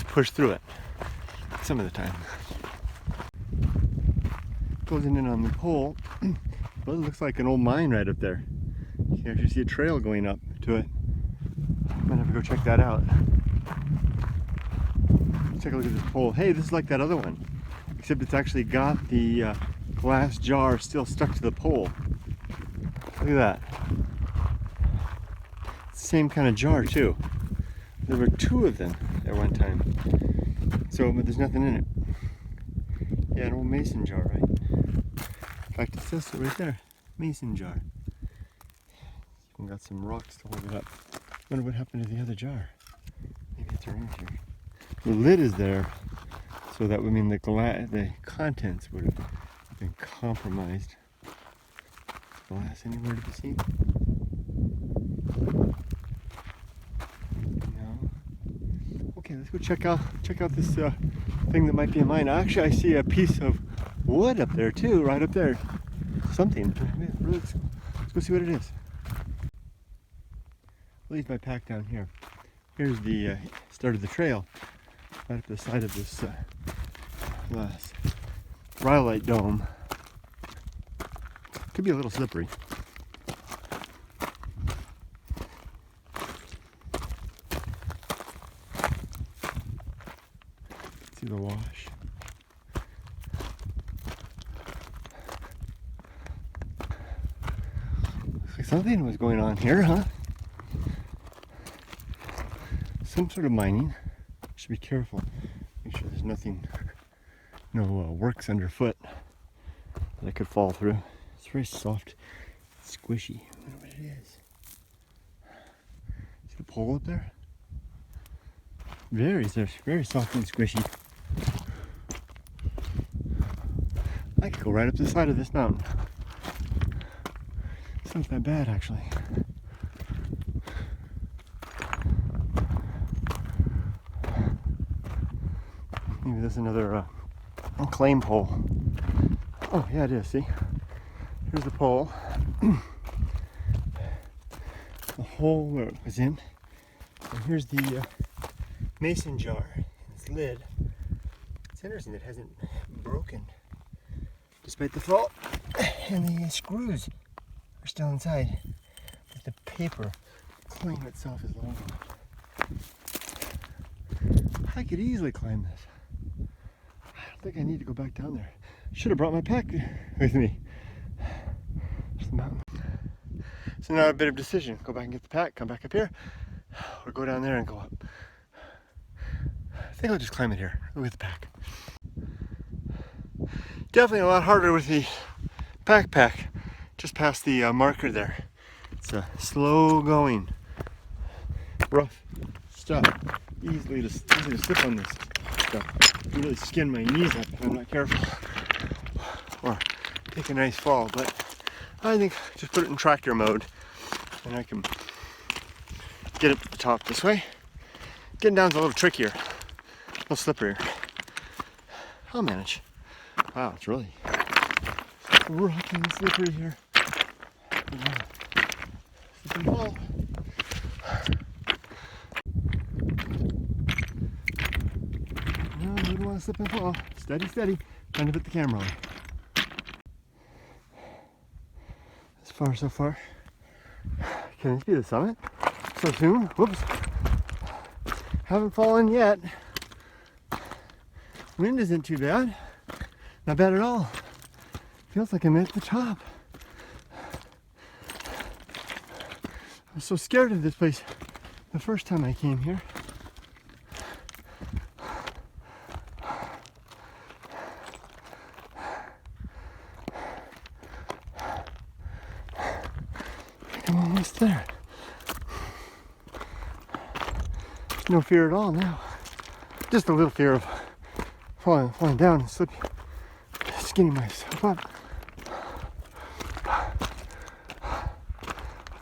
push through it some of the time. Closing in on the pole. Well, it looks like an old mine right up there. You can actually see a trail going up to it. I'm gonna have to go check that out. Let's take a look at this pole. Hey, this is like that other one, except it's actually got the glass jar still stuck to the pole. Look at that. It's the same kind of jar too. There were two of them at one time. So, but there's nothing in it. Yeah, an old mason jar, right? In fact, it says so right there. Mason jar. Even got some rocks to hold it up. Wonder what happened to the other jar. Maybe it's around here. The lid is there, so that would mean the contents would have been compromised. Glass anywhere to be seen? No. Okay, let's go check out this thing that might be a mine. Actually, I see a piece of wood up there too, right up there. Something. Let's go see what it is. I'll leave my pack down here. Here's the start of the trail, right up the side of this glass rhyolite dome. Could be a little slippery. See the wash. Looks like something was going on here, huh? Some sort of mining. Should be careful. Make sure there's nothing, no works underfoot that I could fall through. It's very soft, squishy. I wonder what it is. See the pole up there? Very soft and squishy. I could go right up the side of this mountain. It's not that bad, actually. Maybe there's another claim pole. Oh, yeah, it is. See? Here's the pole. The hole where it was in. And here's the mason jar. Its lid. It's interesting, it hasn't broken despite the fall. And the screws are still inside. But the paper claim itself is long gone. I could easily climb this. I don't think I need to go back down there. Should have brought my pack with me. There's the mountain. So now a bit of decision. Go back and get the pack, come back up here, or go down there and go up. I think I'll just climb it here with the pack. Definitely a lot harder with the backpack. Just past the marker there. It's slow going, rough stuff. Easy to slip on this stuff. You really skin my knees up if I'm not careful, or take a nice fall. But I think just put it in tractor mode, and I can get it to the top this way. Getting down's a little trickier, a little slipperier. I'll manage. Wow, it's really rocky and slippery here. Slip and fall. No, you don't want to slip and fall. Steady, steady. Trying to put the camera on. As far, so far. Can this be the summit? So soon? Whoops. Haven't fallen yet. Wind isn't too bad. Not bad at all. Feels like I'm at the top. I was so scared of this place the first time I came here. I'm almost there. There's no fear at all now. Just a little fear of falling down and skinning myself up.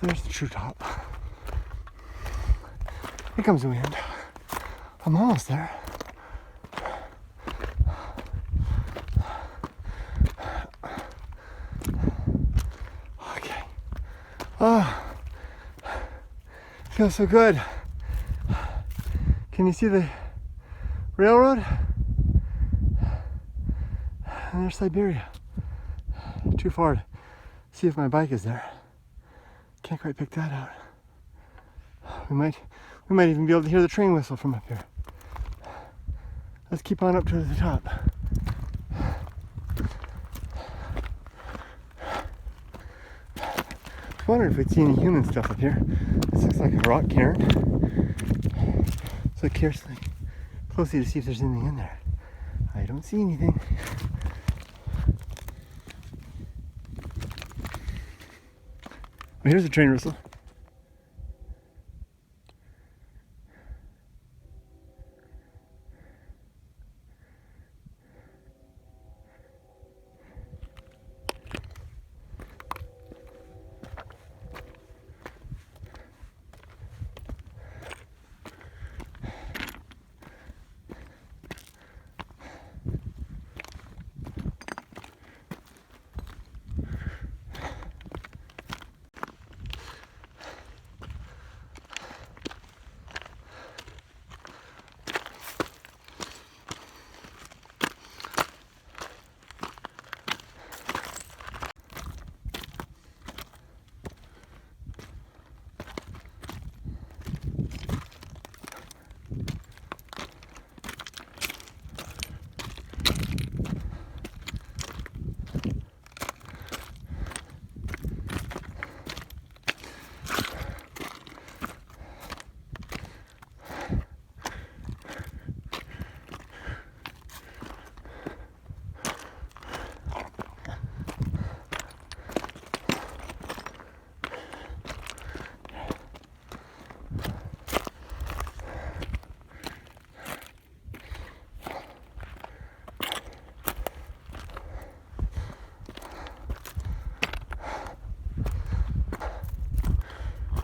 There's the true top. Here comes the wind. I'm almost there. Okay. Oh, feels so good. Can you see the railroad? And there's Siberia. Too far to see if my bike is there. Can't quite pick that out. We might even be able to hear the train whistle from up here. Let's keep on up to the top. I wonder if we'd see any human stuff up here. This looks like a rock cairn. So carefully, closely to see if there's anything in there. I don't see anything. Oh, here's a train whistle.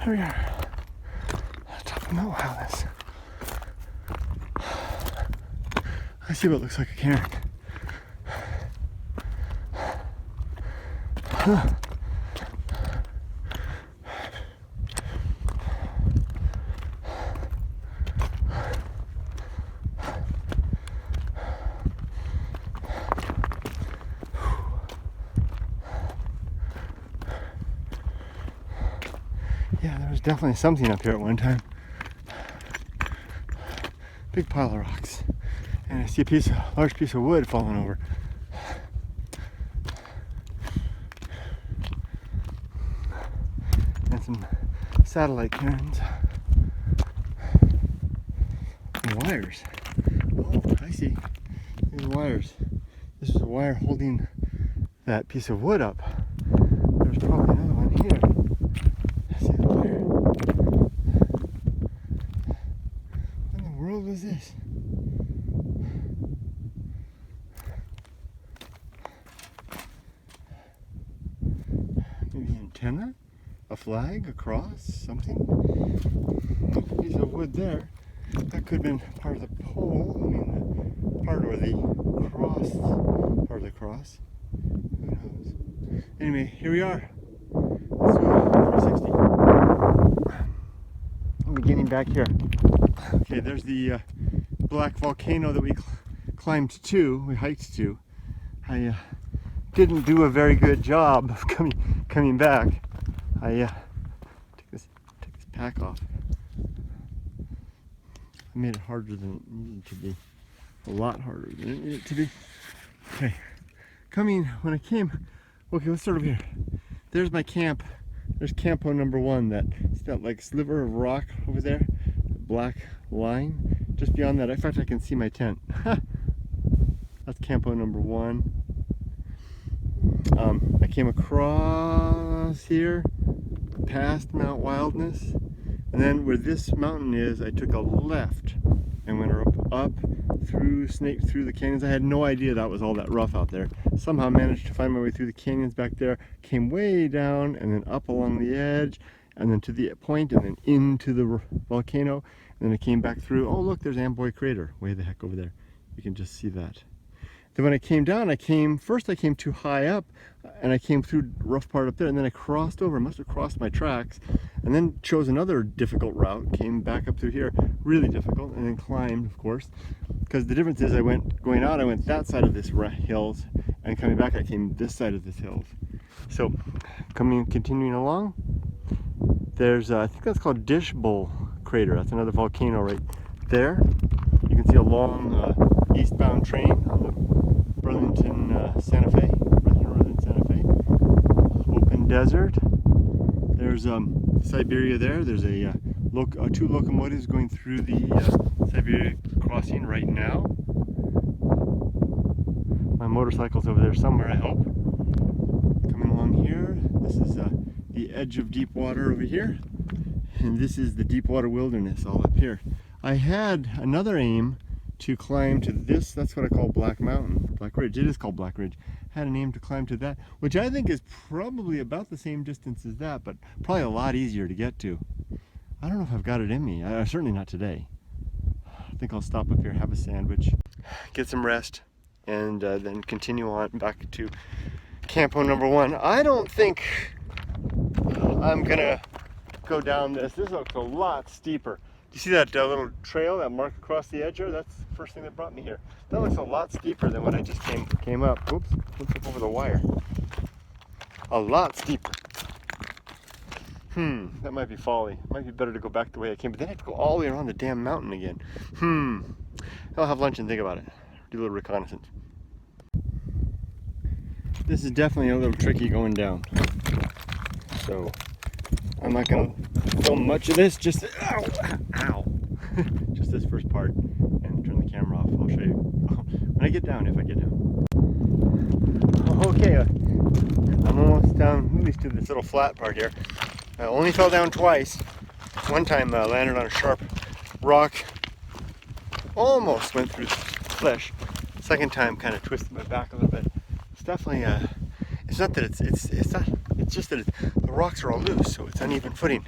Here we are, at the top of Mount Wallace. I see what looks like a cairn. Huh. definitely something up here at one time. Big pile of rocks. And I see a large piece of wood falling over. And some satellite cairns. And wires. Oh, I see. These wires. This is a wire holding that piece of wood up. There's probably another one here. See the wire? What in the world is this? Maybe an antenna? A flag? A cross? Something? A piece of wood there. That could have been part of the pole. I mean, the part or the cross. Part of the cross. Who knows? Anyway, here we are. Let's do a 360. I'm beginning back here. Okay, there's the black volcano that we climbed to, we hiked to. I didn't do a very good job of coming back. I take this pack off. I made it harder than it needed to be. A lot harder than it needed to be. Okay, when I came, okay, let's start over here. There's my camp. There's campo number 1, that like sliver of rock over there, black line. Just beyond that, in fact, I can see my tent. That's campo number 1. I came across here, past Mount Wildness, and then where this mountain is, I took a left and went up through the canyons. I had no idea that was all that rough out there. Somehow managed to find my way through the canyons back there, came way down and then up along the edge, and then to the point, and then into the volcano, and then I came back through. Oh look, there's Amboy Crater, way the heck over there. You can just see that. Then when I came down, first I came too high up, and I came through a rough part up there, and then I crossed over, must have crossed my tracks, and then chose another difficult route, came back up through here, really difficult, and then climbed, of course, because the difference is I went that side of this hills, and coming back I came this side of this hills. So, continuing along, there's, I think that's called Dish Bowl Crater. That's another volcano right there. You can see a long eastbound train on the Burlington Santa Fe, Northern Santa Fe. Open desert. There's Siberia there. There's a 2 locomotives going through the Siberia crossing right now. My motorcycle's over there somewhere, I hope. Coming along here. This is the edge of deep water over here. And this is the deep water wilderness all up here. I had another aim to climb to this, that's what I call Black Mountain, Black Ridge. It is called Black Ridge. Had an aim to climb to that, which I think is probably about the same distance as that, but probably a lot easier to get to. I don't know if I've got it in me. Certainly not today. I think I'll stop up here, have a sandwich, get some rest, and then continue on back to campo number 1. I don't think I'm gonna go down this. This looks a lot steeper. You see that little trail, that mark across the edge there? That's the first thing that brought me here. That looks a lot steeper than when I just came up. Oops, looked up over the wire. A lot steeper. That might be folly. Might be better to go back the way I came, but then I have to go all the way around the damn mountain again. I'll have lunch and think about it. Do a little reconnaissance. This is definitely a little tricky going down. So I'm not gonna film much of this, just ow, just this first part, and turn the camera off. I'll show you when I get down, if I get down. Okay, I'm almost down, at least to this little flat part here. I only fell down twice. One time landed on a sharp rock, almost went through the flesh. Second time kind of twisted my back a little bit. It's definitely it's not that it's just that the rocks are all loose, so it's uneven footing.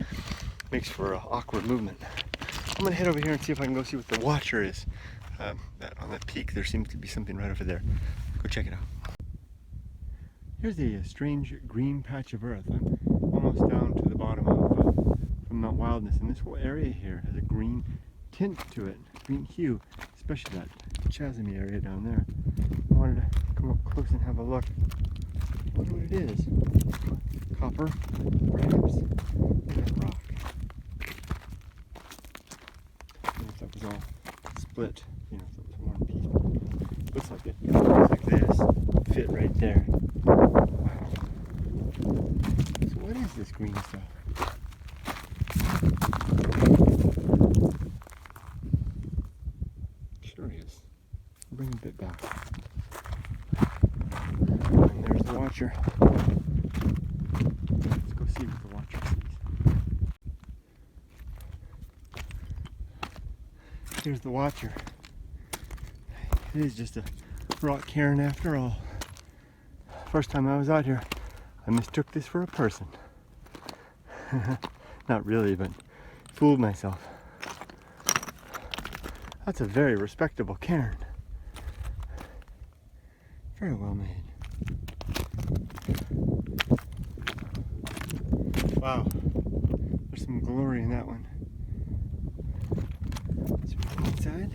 Makes for awkward movement. I'm gonna head over here and see if I can go see what the watcher is. On that peak, there seems to be something right over there. Go check it out. Here's a strange green patch of earth. I'm almost down to the bottom of from Mount Wildness, and this whole area here has a green tint to it, green hue, especially that chasmy area down there. I wanted to come up close and have a look. I wonder what it is. Copper, perhaps. Look at that rock. was all split, you know, so it was one piece. Looks like it. Looks like this. Fit right there. Wow. So what is this green stuff? Curious. I'll bring a bit back. And there's the watcher. Let's go see what the watcher sees. Here's the watcher. It is just a rock cairn after all. First time I was out here, I mistook this for a person. Not really, but fooled myself. That's a very respectable cairn. Very well made. Wow, there's some glory in that one. Is there anything inside?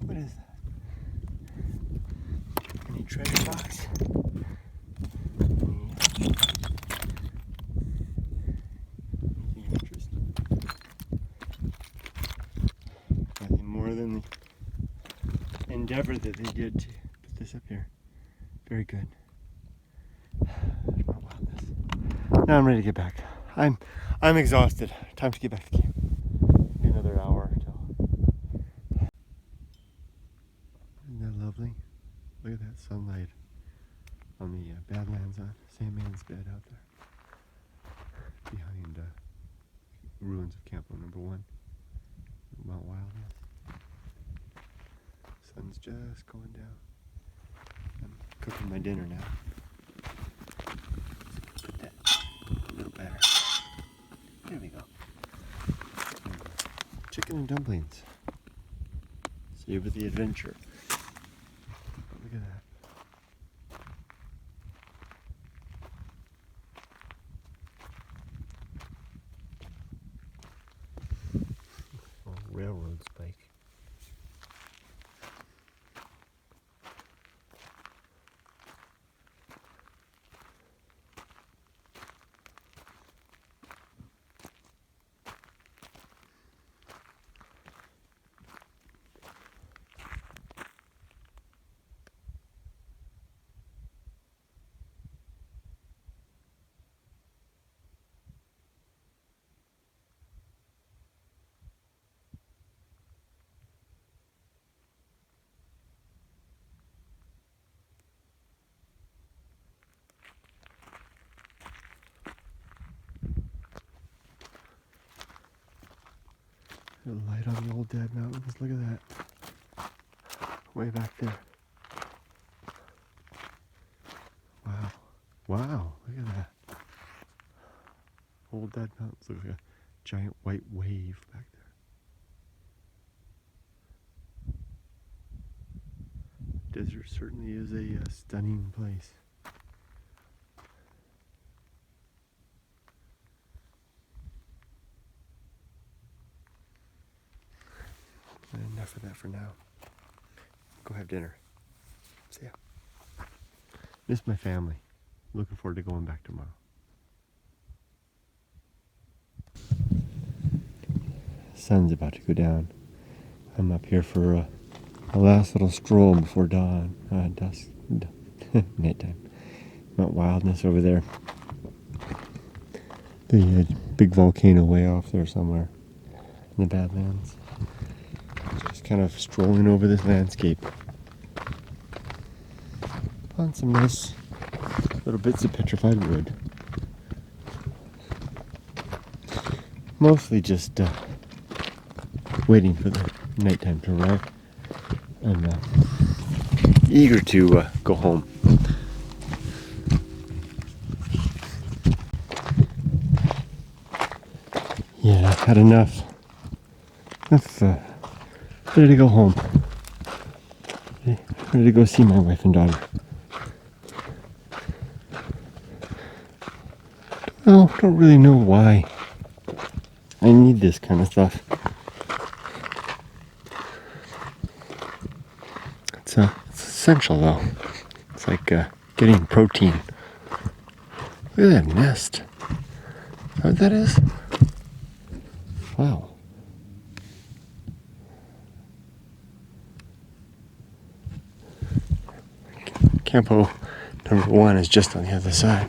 What is that? Any treasure box? Anything interesting? Nothing more than the endeavor that they did to put this up here. Very good. There's more wildness. Now I'm ready to get back. I'm exhausted. Time to get back to camp. Maybe another hour or so. Isn't that lovely? Look at that sunlight on the Badlands on Sandman's Bed out there. Behind ruins of Camp Number 1. Mount Wildness. Sun's just going down. I'm cooking my dinner now. Put that a little better. There we go. Chicken and dumplings. Savor the adventure. Look at that. Oh, railroad spike. The light on the old dead mountains. Look at that. Way back there. Wow. Wow. Look at that. Old dead mountains. Look like a giant white wave back there. Desert certainly is a stunning place. Enough of that for now. Go have dinner. See ya. Miss my family. Looking forward to going back tomorrow. Sun's about to go down. I'm up here for a last little stroll before dawn. Dusk. Nighttime. Mount Wildness over there. The big volcano way off there somewhere in the Badlands. Just kind of strolling over this landscape. Found some nice little bits of petrified wood. Mostly just waiting for the nighttime to arrive. I'm eager to go home. Yeah, I've had enough. Ready to go home. Ready to go see my wife and daughter. Well, don't really know why I need this kind of stuff. It's essential though. It's like getting protein. Look at that nest. Is that what that is? Wow. Campo number 1 is just on the other side.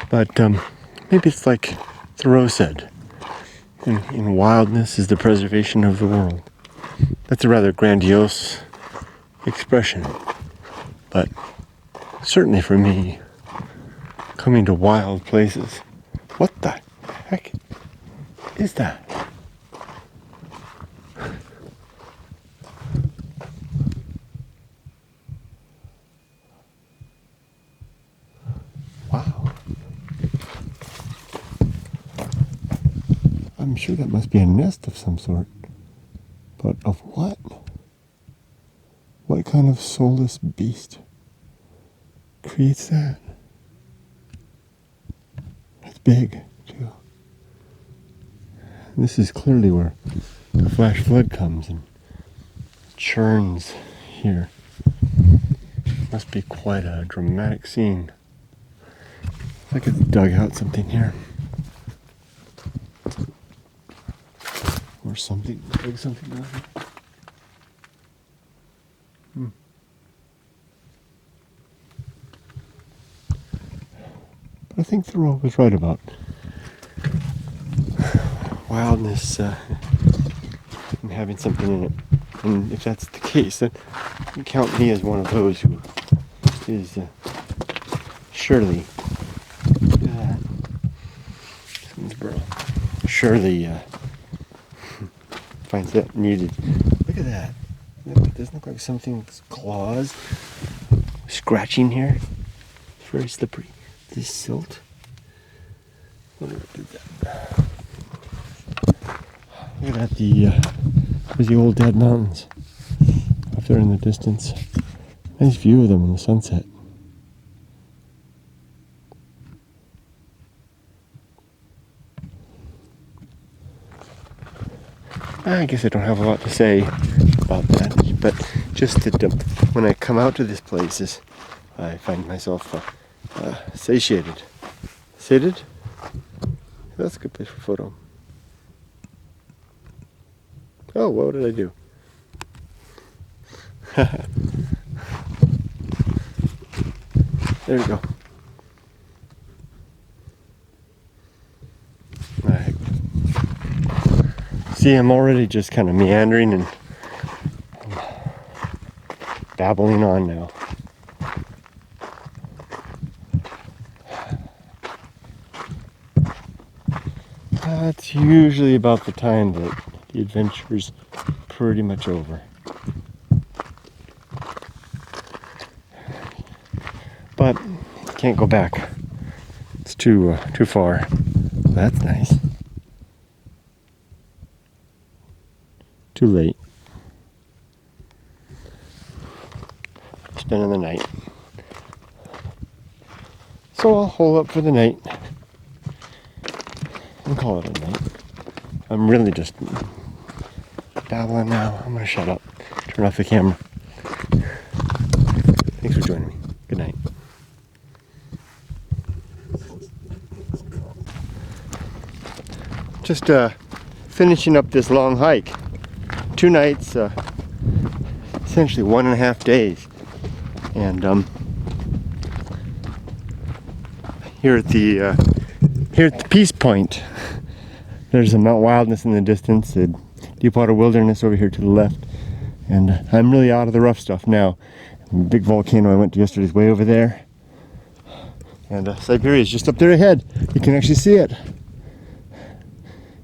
But maybe it's like Thoreau said, in wildness is the preservation of the world. That's a rather grandiose expression, but certainly for me, coming to wild places, what the heck is that? Wow. I'm sure that must be a nest of some sort. But of what? What kind of soulless beast creates that? It's big, too. This is clearly where the flash flood comes and churns here. Must be quite a dramatic scene. Looks like it's dug out something here. Or something, dug something out here. But I think Thoreau was right about wildness and having something in it. And if that's the case, then you count me as one of those who is surely finds that needed. Look at that. It doesn't look like something's claws scratching here. It's very slippery. This silt. Wonder what did that. Look at that. There's the old dead mountains up there in the distance. Nice view of them in the sunset. I guess I don't have a lot to say about that, but just that when I come out to these places, I find myself satiated. Sated? That's a good place for a photo. Oh, what did I do? There we go. Alright. See, I'm already just kind of meandering and babbling on now. That's usually about the time that the adventure's pretty much over. But can't go back. It's too far. That's nice. Too late. Spending the night. So I'll hole up for the night and call it a night. I'm really just babbling now. I'm gonna shut up. Turn off the camera. Thanks for joining me. Good night. Just finishing up this long hike. 2 nights, essentially 1.5 days. And here at the Peace Point, there's a Mount Wildness in the distance, the Deepwater Wilderness over here to the left. And I'm really out of the rough stuff now. The big volcano I went to yesterday is way over there. And Siberia is just up there ahead. You can actually see it.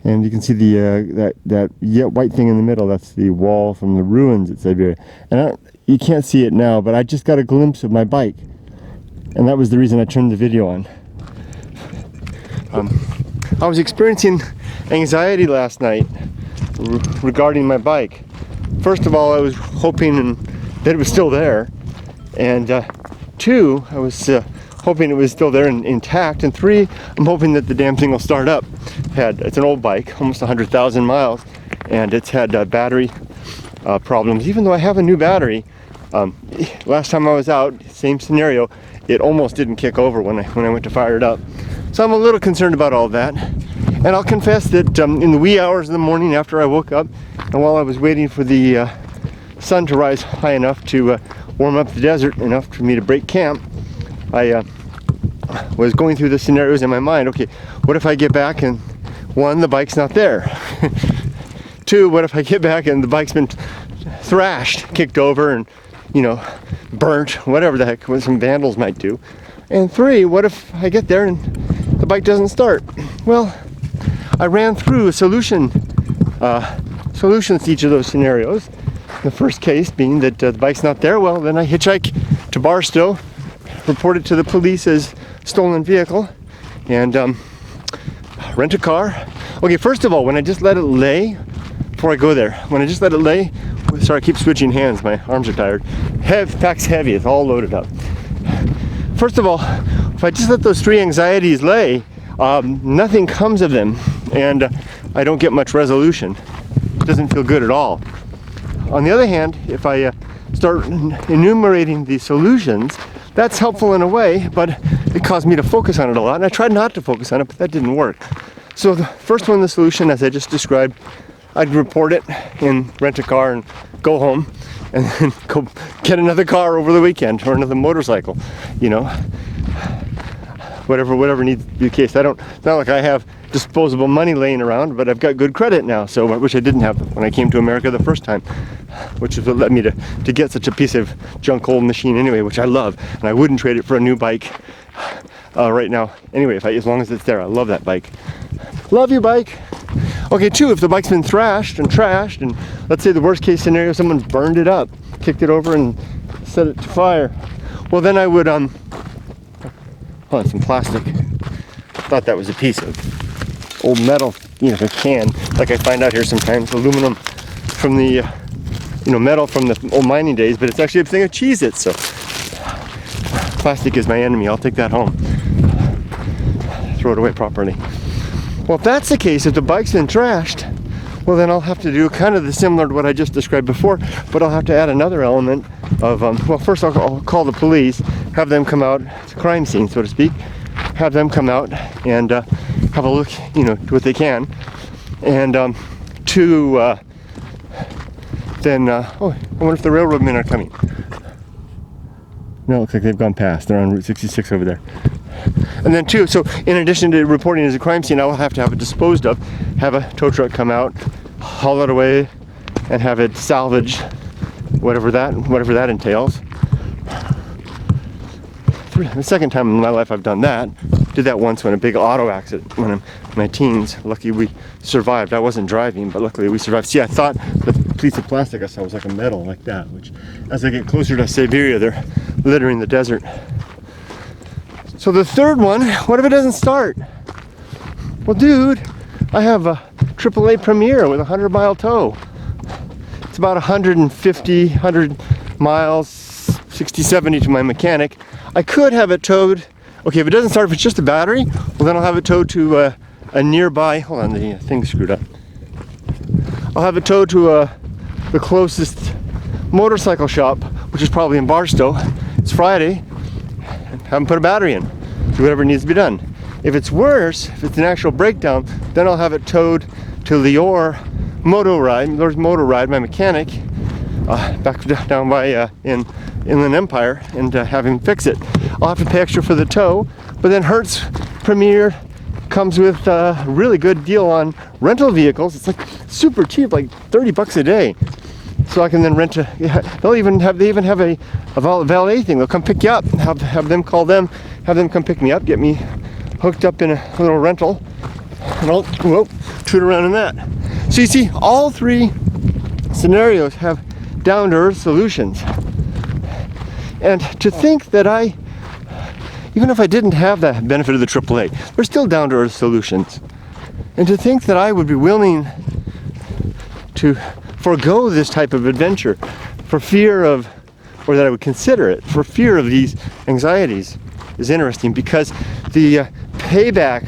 And you can see the that white thing in the middle. That's the wall from the ruins at Siberia. And you can't see it now, but I just got a glimpse of my bike, and that was the reason I turned the video on. I was experiencing anxiety last night regarding my bike. First of all, I was hoping that it was still there, and 2, I was hoping it was still there and intact, and 3, I'm hoping that the damn thing will start up. It's an old bike, almost 100,000 miles, and it's had battery problems. Even though I have a new battery, last time I was out, same scenario, it almost didn't kick over when I went to fire it up. So I'm a little concerned about all that. And I'll confess that in the wee hours of the morning after I woke up, and while I was waiting for the sun to rise high enough to warm up the desert enough for me to break camp, I was going through the scenarios in my mind. Okay, what if I get back and one, the bike's not there? Two, what if I get back and the bike's been thrashed, kicked over, and burnt, whatever the heck what some vandals might do? And three, what if I get there and the bike doesn't start? Well, I ran through solutions to each of those scenarios. The first case being that the bike's not there. Well, then I hitchhike to Barstow, report it to the police as stolen vehicle, and rent a car. Okay, first of all, when I just let it lay, before I go there, when I just let it lay, sorry, I keep switching hands, my arms are tired. Pack's heavy, it's all loaded up. First of all, if I just let those three anxieties lay, nothing comes of them, and I don't get much resolution. It doesn't feel good at all. On the other hand, if I start enumerating the solutions, that's helpful in a way, but it caused me to focus on it a lot, and I tried not to focus on it, but that didn't work. So the first one, the solution, as I just described, I'd report it and rent a car and go home, and then go get another car over the weekend, or another motorcycle, whatever needs to be the case. It's not like I have disposable money laying around, but I've got good credit now, so which I didn't have when I came to America the first time, which is what led me to get such a piece of junk old machine anyway, which I love, and I wouldn't trade it for a new bike right now. Anyway, as long as it's there, I love that bike. Love you, bike. Okay, two, if the bike's been thrashed and trashed, and let's say the worst case scenario, someone burned it up, kicked it over and set it to fire. Well, then I would, some plastic. Thought that was a piece of old metal, a can, like I find out here sometimes, aluminum from the, metal from the old mining days, but it's actually a thing of Cheez-Its, so plastic is my enemy. I'll take that home. Throw it away properly. Well, if that's the case, if the bike's been trashed, well, then I'll have to do kind of the similar to what I just described before, but I'll have to add another element of, well, first I'll call the police, have them come out, it's a crime scene, so to speak, have them come out and have a look, do what they can, and then, I wonder if the railroad men are coming. No, it looks like they've gone past. They're on Route 66 over there. And then two, so in addition to reporting as a crime scene, I will have to have it disposed of, have a tow truck come out, haul it away, and have it salvaged, whatever that entails. The second time in my life I've done that. Did that once when a big auto accident when I'm in my teens. Luckily we survived. I wasn't driving, but luckily we survived. See, I thought the piece of plastic I saw was like a metal like that, which as I get closer to Siberia, they're littering the desert. So the third one, what if it doesn't start? Well, dude, I have a AAA Premier with a 100-mile tow. It's about 100 miles, 60, 70 to my mechanic. I could have it towed. Okay, if it doesn't start, if it's just a battery, well, then I'll have it towed to a nearby, hold on, the thing's screwed up. I'll have it towed to the closest motorcycle shop, which is probably in Barstow. It's Friday. Have them put a battery in, do whatever needs to be done. If it's worse, if it's an actual breakdown, then I'll have it towed to Lior Motor Ride, my mechanic, back down by in Inland Empire, and have him fix it. I'll have to pay extra for the tow, but then Hertz Premier comes with a really good deal on rental vehicles. It's like super cheap, like $30 a day. So I can then rent they even have a valet thing. They'll come pick you up, have them call them, have them come pick me up, get me hooked up in a little rental, and I'll toot around in that. So you see, all three scenarios have down-to-earth solutions. And to think that even if I didn't have the benefit of the AAA, they're still down-to-earth solutions. And to think that I would be willing to forego this type of adventure for fear of, or that I would consider it for fear of these anxieties, is interesting, because the payback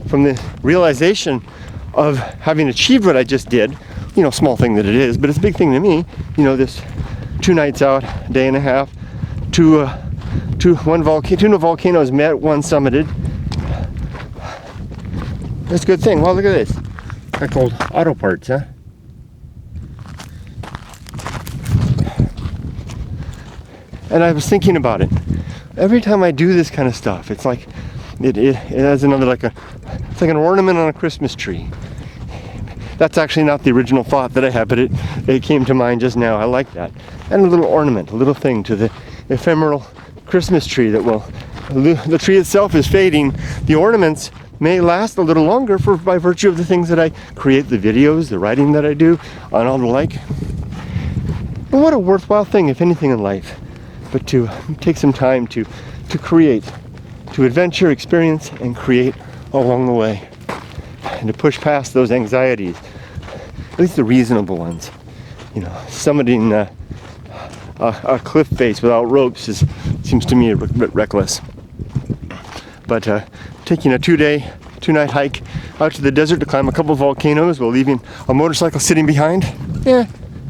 from the realization of having achieved what I just did, small thing that it is, but it's a big thing to me, this 2 nights out, day and a half, two volcanoes met, one summited. That's a good thing. Well, look at this. They're called auto parts, huh? And I was thinking about it. Every time I do this kind of stuff, it's like it has another it's like an ornament on a Christmas tree. That's actually not the original thought that I had, but it came to mind just now. I like that. And a little ornament, a little thing to the ephemeral Christmas tree that will, the tree itself is fading. The ornaments may last a little longer by virtue of the things that I create, the videos, the writing that I do, and all the like. And what a worthwhile thing, if anything, in life, but to take some time to create, to adventure, experience, and create along the way, and to push past those anxieties, at least the reasonable ones. You know, summiting a cliff face without ropes seems to me a bit reckless. But taking a 2-night hike out to the desert to climb a couple of volcanoes while leaving a motorcycle sitting behind,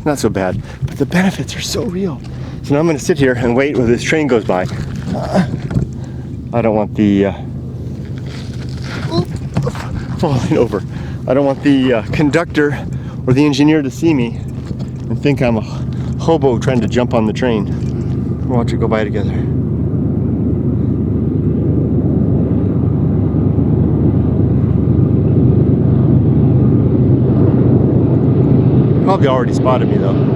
not so bad. But the benefits are so real. So now I'm going to sit here and wait while this train goes by. I don't want the falling over. I don't want the conductor or the engineer to see me and think I'm a hobo trying to jump on the train. We'll watch it go by together. Probably already spotted me though.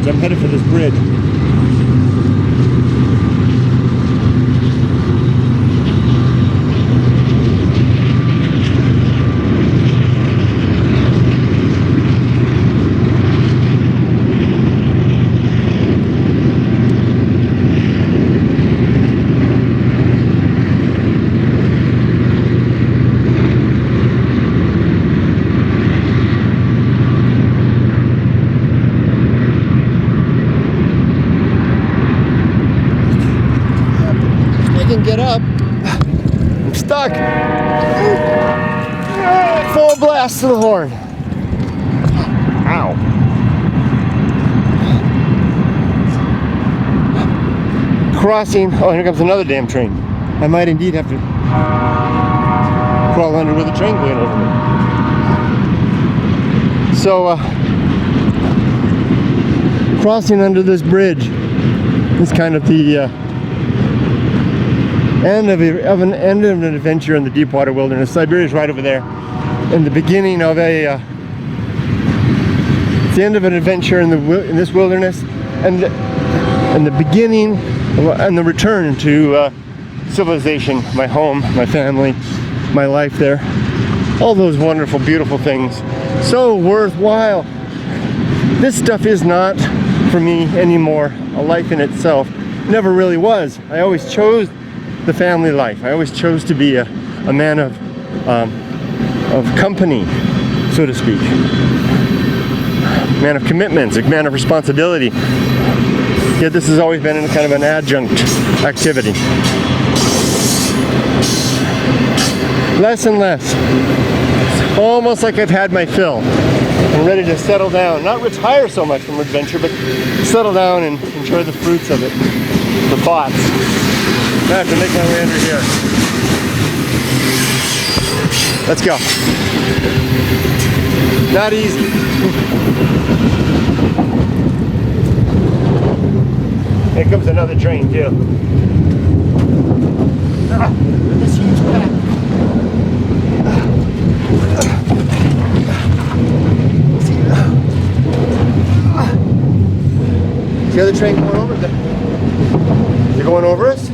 I'm headed for this bridge. Get up. I'm stuck. Full blast to the horn. Ow. Crossing. Oh, here comes another damn train. I might indeed have to crawl under with a train going over me. So, crossing under this bridge is kind of the end of an adventure in the deep water wilderness. Siberia's right over there, and the beginning of it's the end of an adventure in this wilderness, and the beginning and the return to civilization, my home, my family, my life there, all those wonderful, beautiful things, so worthwhile. This stuff is not for me anymore a life in itself. Never really was. I always chose the family life. I always chose to be a man of company, so to speak. Man of commitments, a man of responsibility. Yet this has always been kind of an adjunct activity. Less and less. It's almost like I've had my fill. I'm ready to settle down. Not retire so much from adventure, but settle down and enjoy the fruits of it. The thoughts. I have to make my way under here. Let's go. Not easy. Here comes another train too. This huge pack. See the other train going over there? They're going over us?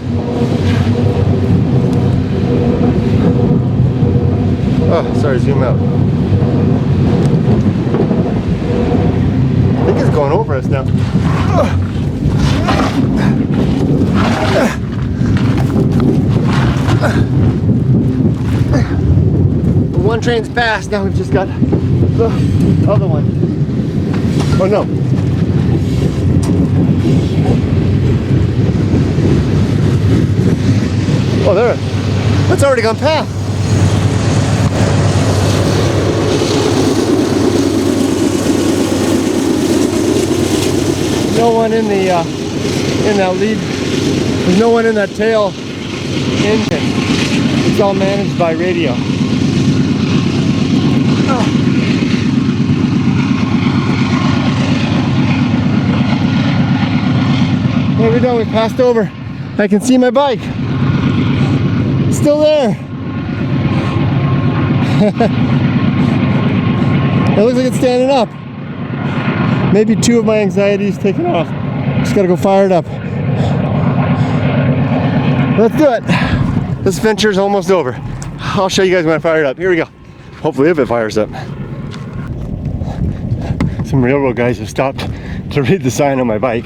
Oh, sorry, zoom out. I think it's going over us now. One train's passed, now we've just got the other one. Oh no. Oh, there. It's already gone past. one in that lead. There's no one in that tail engine. It's all managed by radio. There we go, we passed over. I can see my bike. It's still there. It looks like it's standing up. Maybe 2 of my anxieties taken off. Just gotta go fire it up. Let's do it. This venture's almost over. I'll show you guys when I fire it up. Here we go. Hopefully if it fires up. Some railroad guys have stopped to read the sign on my bike.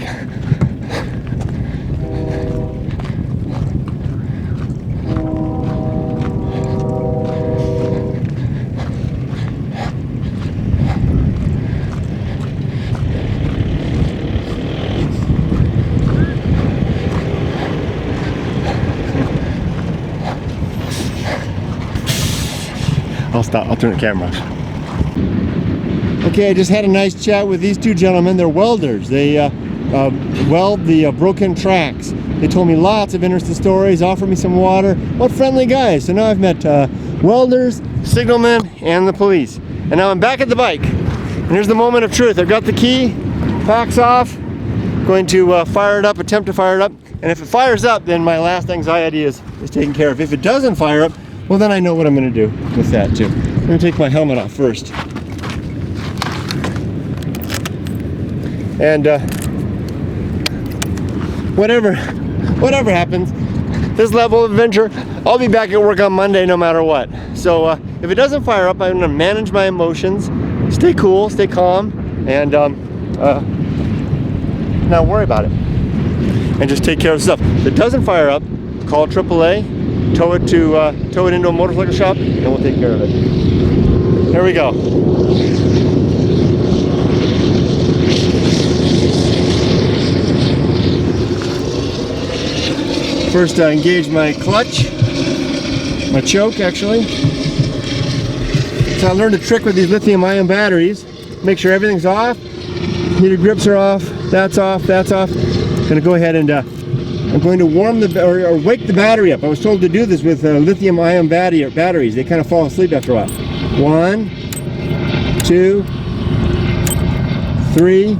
I'll stop, I'll turn the camera off. Okay, I just had a nice chat with these 2 gentlemen. They're welders. They weld the broken tracks. They told me lots of interesting stories, offered me some water. What friendly guys. So now I've met welders, signalmen, and the police. And now I'm back at the bike. And here's the moment of truth. I've got the key, pack's off, going to fire it up, attempt to fire it up. And if it fires up, then my last anxiety is taken care of. If it doesn't fire up, well, then I know what I'm going to do with that too. I'm going to take my helmet off first. And whatever happens, this level of adventure, I'll be back at work on Monday no matter what. So if it doesn't fire up, I'm going to manage my emotions, stay cool, stay calm, and not worry about it. And just take care of stuff. If it doesn't fire up, call AAA. Tow it into a motorcycle shop, and we'll take care of it. Here we go. First, I engage my clutch, my choke actually. So I learned a trick with these lithium-ion batteries. Make sure everything's off. Heater grips are off. That's off. That's off. I'm gonna go ahead and I'm going to warm or wake the battery up. I was told to do this with lithium-ion batteries. They kind of fall asleep after a while. 1, 2, 3,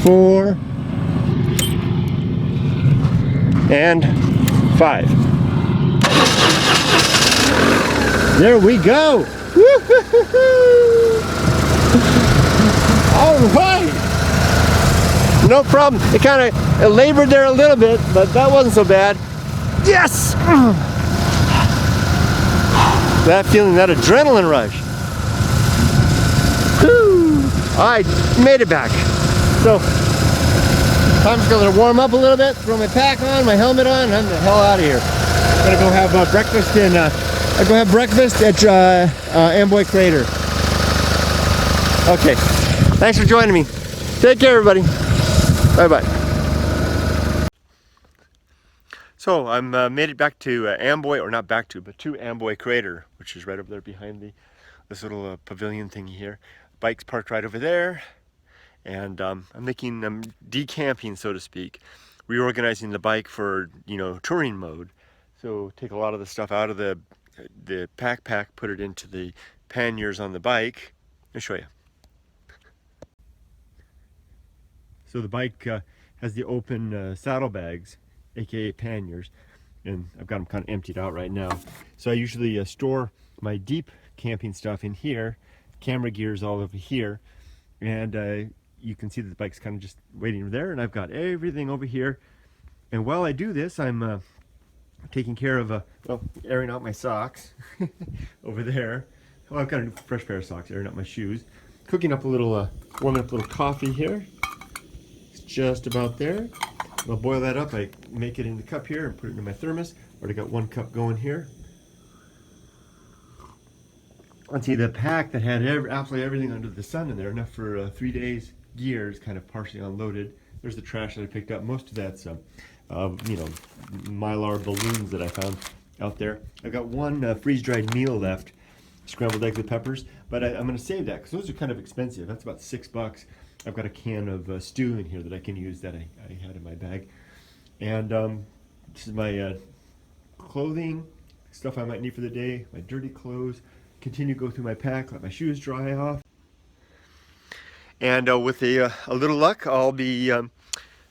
4, and 5. There we go. All right. No problem. It kind of labored there a little bit, but that wasn't so bad. Yes! That feeling, that adrenaline rush. Whew. I made it back. So, I'm just going to warm up a little bit, throw my pack on, my helmet on, and I'm the hell out of here. I'm going to go have breakfast at Amboy Crater. Okay. Thanks for joining me. Take care, everybody. Bye-bye. So I'm made it back to Amboy, or not back to, but to Amboy Crater, which is right over there behind this little pavilion thing here. Bike's parked right over there, and I'm making decamping, so to speak, reorganizing the bike for touring mode. So take a lot of the stuff out of the pack, put it into the panniers on the bike. Let me show you. So the bike has the open saddlebags, aka panniers, and I've got them kind of emptied out right now. So I usually store my deep camping stuff in here, camera gear's all over here, and you can see that the bike's kind of just waiting there, and I've got everything over here. And while I do this, I'm taking care of, airing out my socks over there. Well, I've got a fresh pair of socks, airing out my shoes. Cooking up a little, warming up a little coffee here. Just about there. I'll boil that up. I make it in the cup here and put it in my thermos. Already got 1 cup going here. Let's see, the pack that had absolutely everything under the sun in there, enough for 3 days gear, is kind of partially unloaded. There's the trash that I picked up. Most of that's mylar balloons that I found out there. I've got 1 freeze-dried meal left, scrambled eggs with peppers, but I'm going to save that because those are kind of expensive. That's about $6. I've got a can of stew in here that I can use that I had in my bag. And this is my clothing, stuff I might need for the day, my dirty clothes. Continue to go through my pack, let my shoes dry off. And with a little luck, I'll be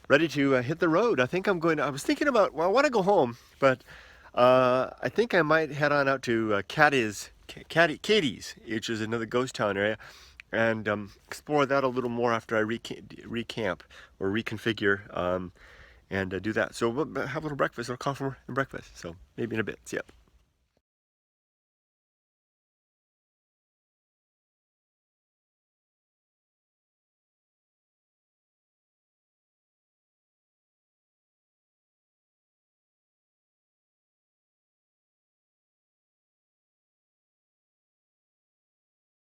ready to hit the road. I think I'm going to, I was thinking about, well, I want to go home, but I think I might head on out to Katie's, which is another ghost town area, and explore that a little more after I recamp or reconfigure and do that. So we'll have a little breakfast. I'll call for breakfast. So maybe in a bit. See ya.